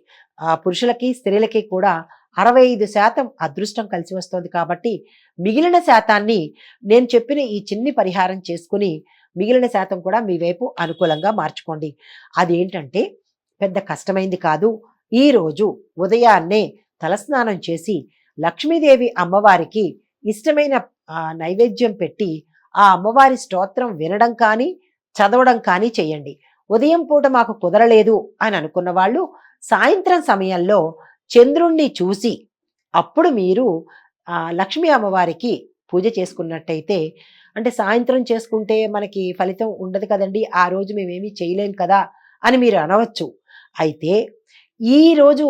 పురుషులకి స్త్రీలకి కూడా 65% అదృష్టం కలిసి వస్తుంది. కాబట్టి మిగిలిన శాతాన్ని నేను చెప్పిన ఈ చిన్ని పరిహారం చేసుకుని మిగిలిన శాతం కూడా మీ వైపు అనుకూలంగా మార్చుకోండి. అదేంటంటే పెద్ద కష్టమైంది కాదు. ఈరోజు ఉదయాన్నే తలస్నానం చేసి లక్ష్మీదేవి అమ్మవారికి ఇష్టమైన నైవేద్యం పెట్టి ఆ అమ్మవారి స్తోత్రం వినడం కానీ చదవడం కానీ చేయండి. ఉదయం పూట మాకు కుదరలేదు అని అనుకున్న వాళ్ళు సాయంత్రం సమయంలో చంద్రుణ్ణి చూసి అప్పుడు మీరు లక్ష్మీ అమ్మవారికి పూజ చేసుకున్నట్టయితే, అంటే సాయంత్రం చేసుకుంటే మనకి ఫలితం ఉండదు కదండి, ఆ రోజు మేమేమీ చేయలేం కదా అని మీరు అనవచ్చు. అయితే ఈరోజు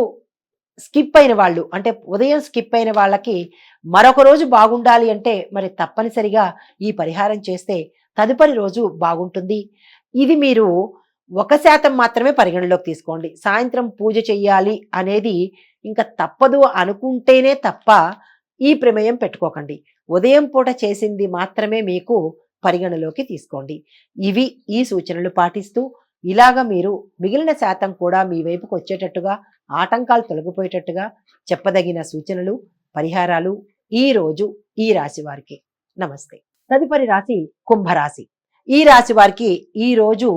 స్కిప్ అయిన వాళ్ళు, అంటే ఉదయం స్కిప్ అయిన వాళ్ళకి మరొక రోజు బాగుండాలి అంటే మరి తప్పనిసరిగా ఈ పరిహారం చేస్తే తదుపరి రోజు బాగుంటుంది. ఇది మీరు 1% మాత్రమే పరిగణలోకి తీసుకోండి. సాయంత్రం పూజ చెయ్యాలి అనేది ఇంకా తప్పదు అనుకుంటేనే తప్ప ఈ ప్రమేయం పెట్టుకోకండి. ఉదయం పూట చేసింది మాత్రమే మీకు పరిగణలోకి తీసుకోండి. ఇవి ఈ సూచనలు పాటిస్తూ ఇలాగ మీరు మిగిలిన శాతం కూడా మీ వైపుకు వచ్చేటట్టుగా, ఆటంకాలు తొలగిపోయేటట్టుగా చెప్పదగిన సూచనలు, పరిహారాలు ఈరోజు ఈ రాశి వారికి. నమస్తే. తదుపరి రాశి కుంభరాశి. ఈ రాశి వారికి ఈరోజు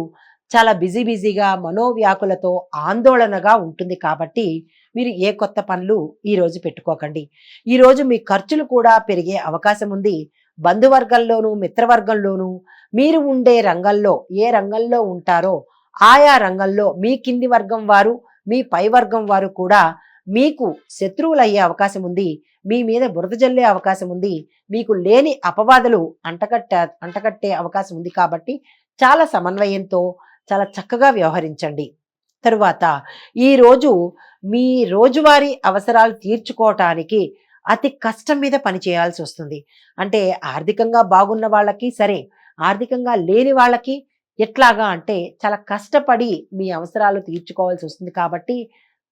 చాలా బిజీగా మనోవ్యాకులతో ఆందోళనగా ఉంటుంది కాబట్టి మీరు ఏ కొత్త పనులు ఈరోజు పెట్టుకోకండి. ఈరోజు మీ ఖర్చులు కూడా పెరిగే అవకాశం ఉంది. బంధువర్గంలోనూ మిత్రవర్గంలోనూ మీరు ఉండే రంగంలో ఏ రంగంలో ఉంటారో ఆయా రంగంలో మీ కింది వర్గం వారు మీ పై వర్గం వారు కూడా మీకు శత్రువులయ్యే అవకాశం ఉంది. మీ మీద బురద జల్లే అవకాశం ఉంది. మీకు లేని అపవాదులు అంటకట్టే అవకాశం ఉంది కాబట్టి చాలా సమన్వయంతో చాలా చక్కగా వ్యవహరించండి. తరువాత ఈరోజు మీ రోజువారీ అవసరాలు తీర్చుకోవటానికి అతి కష్టం మీద పని చేయాల్సి వస్తుంది. అంటే ఆర్థికంగా బాగున్న వాళ్ళకి సరే, ఆర్థికంగా లేని వాళ్ళకి ఎట్లాగా అంటే చాలా కష్టపడి మీ అవసరాలు తీర్చుకోవాల్సి వస్తుంది కాబట్టి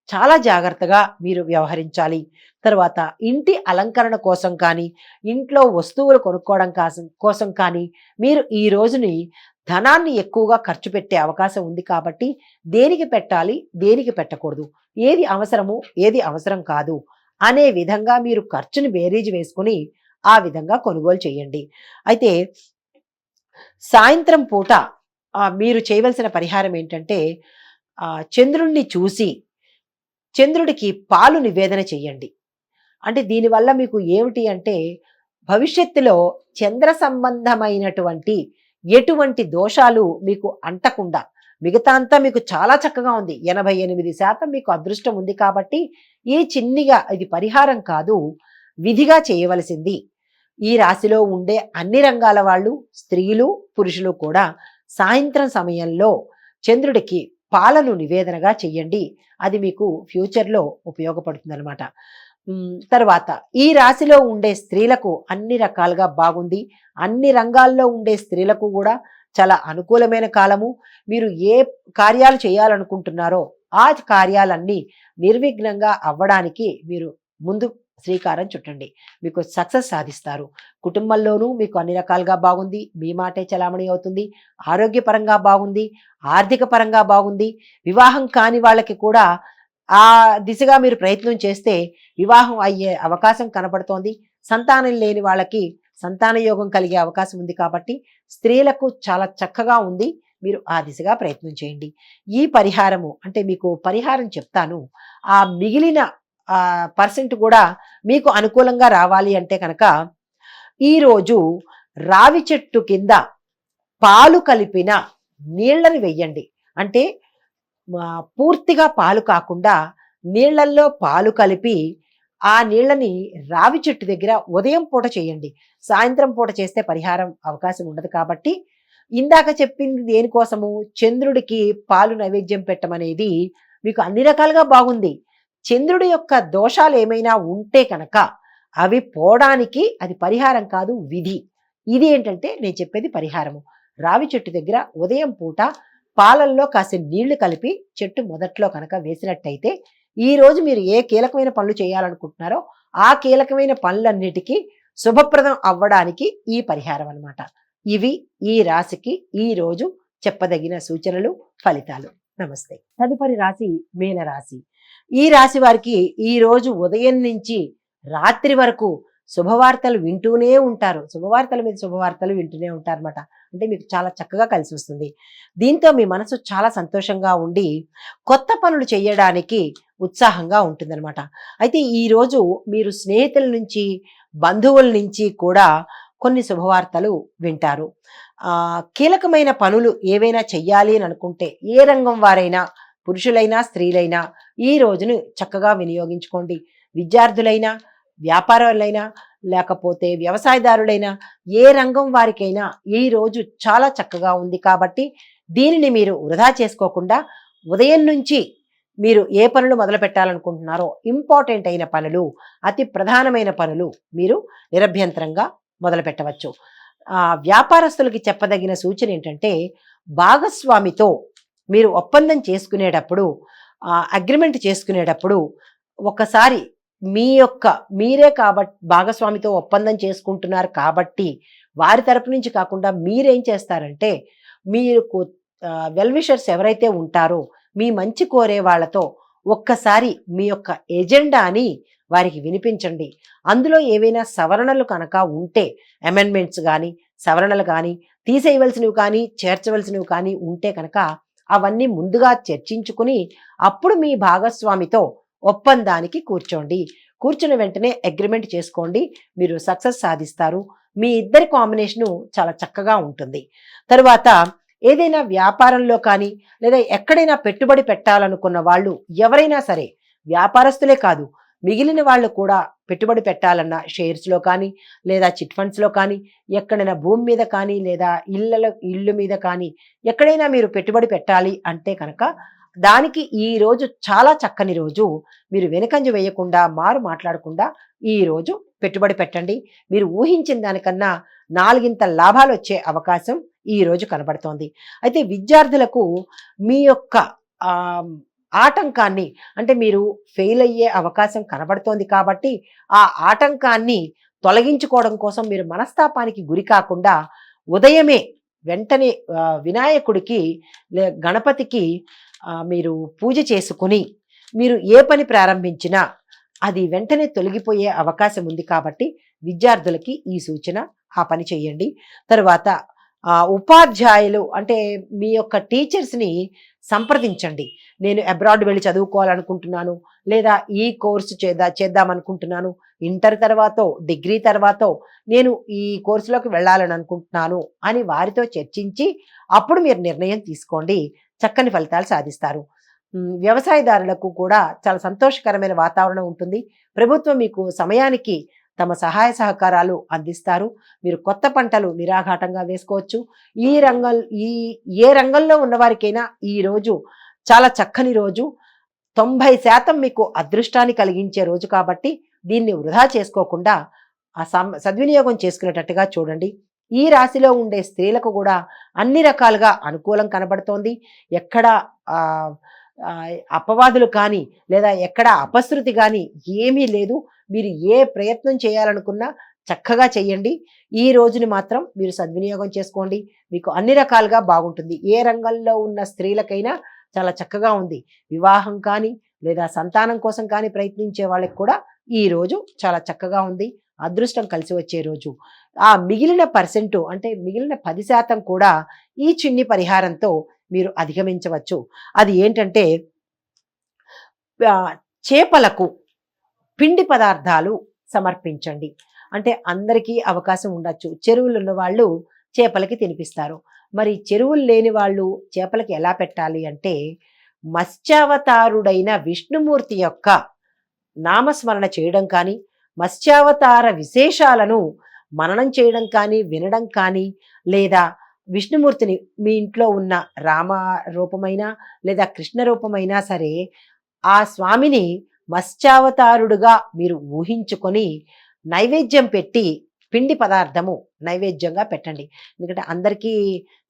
చాలా జాగ్రత్తగా మీరు వ్యవహరించాలి. తర్వాత ఇంటి అలంకరణ కోసం కానీ, ఇంట్లో వస్తువులు కొనుక్కోవడం కోసం కానీ మీరు ఈ రోజుని ధనాన్ని ఎక్కువగా ఖర్చు పెట్టే అవకాశం ఉంది కాబట్టి దేనికి పెట్టాలి, దేనికి పెట్టకూడదు, ఏది అవసరము, ఏది అవసరం కాదు అనే విధంగా మీరు ఖర్చుని బేరీజు వేసుకుని ఆ విధంగా కొనుగోలు చేయండి. అయితే సాయంత్రం పూట మీరు చేయవలసిన పరిహారం ఏంటంటే చంద్రుణ్ణి చూసి చంద్రుడికి పాలు నివేదన చెయ్యండి. అంటే దీనివల్ల మీకు ఏమిటి అంటే భవిష్యత్తులో చంద్ర సంబంధమైనటువంటి ఎటువంటి దోషాలు మీకు అంటకుండా మిగతా అంతా మీకు చాలా చక్కగా ఉంది. 88% మీకు అదృష్టం ఉంది కాబట్టి ఈ చిన్నిగా ఇది పరిహారం కాదు, విధిగా చేయవలసింది. ఈ రాశిలో ఉండే అన్ని రంగాల వాళ్ళు, స్త్రీలు పురుషులు కూడా సాయంత్రం సమయంలో చంద్రుడికి పాలను నివేదనగా చెయ్యండి. అది మీకు ఫ్యూచర్లో ఉపయోగపడుతుందన్నమాట. తర్వాత ఈ రాశిలో ఉండే స్త్రీలకు అన్ని రకాలుగా బాగుంది. అన్ని రంగాల్లో ఉండే స్త్రీలకు కూడా చాలా అనుకూలమైన కాలము. మీరు ఏ కార్యాలు చేయాలనుకుంటున్నారో ఆ కార్యాలన్నీ నిర్విఘ్నంగా అవ్వడానికి మీరు ముందు శ్రీకారం చుట్టండి. మీకు సక్సెస్ సాధిస్తారు. కుటుంబంలోనూ మీకు అన్ని రకాలుగా బాగుంది. మీ మాటే చలామణి అవుతుంది. ఆరోగ్యపరంగా బాగుంది. ఆర్థిక పరంగా బాగుంది. వివాహం కాని వాళ్ళకి కూడా ఆ దిశగా మీరు ప్రయత్నం చేస్తే వివాహం అయ్యే అవకాశం కనపడుతోంది. సంతానం లేని వాళ్ళకి సంతాన యోగం కలిగే అవకాశం ఉంది కాబట్టి స్త్రీలకు చాలా చక్కగా ఉంది. మీరు ఆ దిశగా ప్రయత్నం చేయండి. ఈ పరిహారము అంటే మీకు పరిహారం చెప్తాను. ఆ మిగిలిన పర్సెంట్ కూడా మీకు అనుకూలంగా రావాలి అంటే కనుక ఈరోజు రావి చెట్టు కింద పాలు కలిపిన నీళ్ళని వెయ్యండి. అంటే పూర్తిగా పాలు కాకుండా నీళ్లల్లో పాలు కలిపి ఆ నీళ్ళని రావి చెట్టు దగ్గర ఉదయం పూట చేయండి. సాయంత్రం పూట చేస్తే పరిహారం అవకాశం ఉండదు కాబట్టి ఇందాక చెప్పింది దేనికోసము, చంద్రుడికి పాలు నైవేద్యం పెట్టమనేది మీకు అన్ని రకాలుగా బాగుంది. చంద్రుడి యొక్క దోషాలు ఏమైనా ఉంటే కనుక అవి పోవడానికి అది పరిహారం కాదు, విధి. ఇది ఏంటంటే నేను చెప్పేది పరిహారము. రావి చెట్టు దగ్గర ఉదయం పూట పాలల్లో కాస్త నీళ్లు కలిపి చెట్టు మొదట్లో కనుక వేసినట్టయితే ఈ రోజు మీరు ఏ కీలకమైన పనులు చేయాలనుకుంటున్నారో ఆ కీలకమైన పనులన్నిటికీ శుభప్రదం అవ్వడానికి ఈ పరిహారం అన్నమాట. ఇవి ఈ రాశికి ఈ రోజు చెప్పదగిన సూచనలు, ఫలితాలు. నమస్తే. తదుపరి రాశి మీనరాశి. ఈ రాశి వారికి ఈ రోజు ఉదయం నుంచి రాత్రి వరకు శుభవార్తలు వింటూనే ఉంటారు. శుభవార్తల మీద శుభవార్తలు వింటూనే ఉంటారన్నమాట. అంటే మీకు చాలా చక్కగా కలిసి వస్తుంది. దీంతో మీ మనసు చాలా సంతోషంగా ఉండి కొత్త పనులు చేయడానికి ఉత్సాహంగా ఉంటుందన్నమాట. అయితే ఈరోజు మీరు స్నేహితుల నుంచి, బంధువుల నుంచి కూడా కొన్ని శుభవార్తలు వింటారు. కీలకమైన పనులు ఏవైనా చెయ్యాలి అని అనుకుంటే ఏ రంగం వారైనా, పురుషులైనా స్త్రీలైనా ఈ రోజును చక్కగా వినియోగించుకోండి. విద్యార్థులైనా, వ్యాపారులైనా, లేకపోతే వ్యవసాయదారులైనా, ఏ రంగం వారికైనా ఈ రోజు చాలా చక్కగా ఉంది కాబట్టి దీనిని మీరు వృధా చేసుకోకుండా ఉదయం నుంచి మీరు ఏ పనులు మొదలు పెట్టాలనుకుంటున్నారో ఇంపార్టెంట్ అయిన పనులు, అతి ప్రధానమైన పనులు మీరు నిరభ్యంతరంగా మొదలు పెట్టవచ్చు. వ్యాపారస్తులకి చెప్పదగిన సూచన ఏంటంటే భాగస్వామితో మీరు ఒప్పందం చేసుకునేటప్పుడు, అగ్రిమెంట్ చేసుకునేటప్పుడు ఒకసారి మీరే కాబట్టి భాగస్వామితో ఒప్పందం చేసుకుంటున్నారు కాబట్టి వారి తరపు నుంచి కాకుండా మీరేం చేస్తారంటే మీరు వెల్ విషర్స్ ఎవరైతే ఉంటారో మీ మంచి కోరే వాళ్ళతో ఒక్కసారి మీ యొక్క ఎజెండాని వారికి వినిపించండి. అందులో ఏవైనా సవరణలు కనుక ఉంటే, అమెండ్మెంట్స్ కానీ, సవరణలు కానీ, తీసేయవలసినవి కానీ, చేర్చవలసినవి కానీ ఉంటే కనుక అవన్నీ ముందుగా చర్చించుకుని అప్పుడు మీ భాగస్వామితో ఒప్పందానికి కూర్చోండి. కూర్చున్న వెంటనే అగ్రిమెంట్ చేసుకోండి. మీరు సక్సెస్ సాధిస్తారు. మీ ఇద్దరి కాంబినేషను చాలా చక్కగా ఉంటుంది. తరువాత ఏదైనా వ్యాపారంలో కానీ లేదా ఎక్కడైనా పెట్టుబడి పెట్టాలనుకున్న వాళ్ళు ఎవరైనా సరే, వ్యాపారస్తులే కాదు, మిగిలిన వాళ్ళు కూడా పెట్టుబడి పెట్టాలన్న షేర్స్‌లో కానీ లేదా చిట్ ఫండ్స్‌లో కానీ, ఎక్కడైనా భూమి మీద కానీ లేదా ఇల్లు మీద కానీ ఎక్కడైనా మీరు పెట్టుబడి పెట్టాలి అంటే కనుక దానికి ఈ రోజు చాలా చక్కని రోజు. మీరు వెనుకంజ వేయకుండా, మారు మాట్లాడకుండా ఈ రోజు పెట్టుబడి పెట్టండి. మీరు ఊహించిన దానికన్నా నాలుగింతల లాభాలొచ్చే అవకాశం ఈ రోజు కనబడుతోంది. అయితే విద్యార్థులకు మీ యొక్క ఆహ్, ఆటంకాన్ని, అంటే మీరు ఫెయిల్ అయ్యే అవకాశం కనబడుతోంది కాబట్టి, ఆ ఆటంకాన్ని తొలగించుకోవడం కోసం మీరు మనస్తాపానికి గురి కాకుండా ఉదయమే వెంటనే వినాయకుడికి గణపతికి మీరు పూజ చేసుకుని మీరు ఏ పని ప్రారంభించినా అది వెంటనే తొలగిపోయే అవకాశం ఉంది కాబట్టి విద్యార్థులకి ఈ సూచన, ఆ పని చేయండి. తరువాత ఉపాధ్యాయులు అంటే మీ యొక్క టీచర్స్‌ని సంప్రదించండి. నేను అబ్రాడ్ వెళ్ళి చదువుకోవాలనుకుంటున్నాను, లేదా ఈ కోర్సు చేద్దామనుకుంటున్నాను, ఇంటర్ తర్వాతో, డిగ్రీ తర్వాతో నేను ఈ కోర్సులోకి వెళ్ళాలని అనుకుంటున్నాను అని వారితో చర్చించి అప్పుడు మీరు నిర్ణయం తీసుకోండి. చక్కని ఫలితాలు సాధిస్తారు. వ్యవసాయదారులకు కూడా చాలా సంతోషకరమైన వాతావరణం ఉంటుంది. ప్రభుత్వం మీకు సమయానికి తమ సహాయ సహకారాలు అందిస్తారు. మీరు కొత్త పంటలు నిరాఘాటంగా వేసుకోవచ్చు. ఈ రంగం ఈ ఏ రంగంలో ఉన్నవారికైనా ఈ రోజు చాలా చక్కని రోజు. 90% మీకు అదృష్టాన్ని కలిగించే రోజు కాబట్టి దీన్ని వృధా చేసుకోకుండా సద్వినియోగం చేసుకునేటట్టుగా చూడండి. ఈ రాశిలో ఉండే స్త్రీలకు కూడా అన్ని రకాలుగా అనుకూలం కనబడుతోంది. ఎక్కడ అపవాదులు కానీ లేదా ఎక్కడ అపశృతి కానీ ఏమీ లేదు. మీరు ఏ ప్రయత్నం చేయాలనుకున్నా చక్కగా చెయ్యండి. ఈ రోజుని మాత్రం మీరు సద్వినియోగం చేసుకోండి. మీకు అన్ని రకాలుగా బాగుంటుంది. ఏ రంగంలో ఉన్న స్త్రీలకైనా చాలా చక్కగా ఉంది. వివాహం కానీ లేదా సంతానం కోసం కానీ ప్రయత్నించే వాళ్ళకి కూడా ఈ రోజు చాలా చక్కగా ఉంది. అదృష్టం కలిసి వచ్చే రోజు. ఆ మిగిలిన పర్సెంటు, అంటే మిగిలిన 10% కూడా ఈ చిన్ని పరిహారంతో మీరు అధిగమించవచ్చు. అది ఏంటంటే చేపలకు పిండి పదార్థాలు సమర్పించండి. అంటే అందరికీ అవకాశం ఉండొచ్చు. చెరువులు ఉన్న వాళ్ళు చేపలకి తినిపిస్తారు. మరి చెరువులు లేని వాళ్ళు చేపలకి ఎలా పెట్టాలి అంటే, మత్స్యావతారుడైన విష్ణుమూర్తి యొక్క నామస్మరణ చేయడం కానీ, మత్స్యావతార విశేషాలను మననం చేయడం కానీ, వినడం కానీ, లేదా విష్ణుమూర్తిని మీ ఇంట్లో ఉన్న రామ రూపమైనా లేదా కృష్ణ రూపమైనా సరే ఆ స్వామిని మత్స్యావతారుడుగా మీరు ఊహించుకొని నైవేద్యం పెట్టి పిండి పదార్థము నైవేద్యంగా పెట్టండి. ఎందుకంటే అందరికీ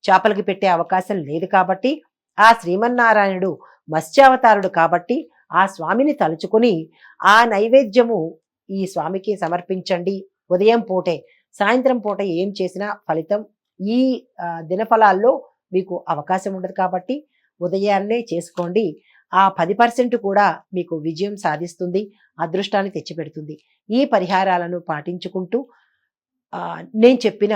చేపలకి పెట్టే అవకాశం లేదు కాబట్టి, ఆ శ్రీమన్నారాయణుడు మత్స్యావతారుడు కాబట్టి ఆ స్వామిని తలుచుకుని ఆ నైవేద్యము ఈ స్వామికి సమర్పించండి. ఉదయం పూటే, సాయంత్రం పూట ఏం చేసినా ఫలితం ఈ దినఫలాల్లో మీకు అవకాశం ఉండదు కాబట్టి ఉదయాన్నే చేసుకోండి. ఆ 10% కూడా మీకు విజయం సాధిస్తుంది, అదృష్టాన్ని తెచ్చిపెడుతుంది. ఈ పరిహారాలను పాటించుకుంటూ నేను చెప్పిన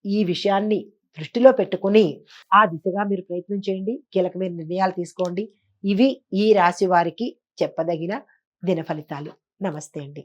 ఈ విషయాన్ని దృష్టిలో పెట్టుకుని ఆ దిశగా మీరు ప్రయత్నం చేయండి. కీలకమైన నిర్ణయాలు తీసుకోండి. ఇవి ఈ రాశి వారికి చెప్పదగిన దిన ఫలితాలు. నమస్తే అండి.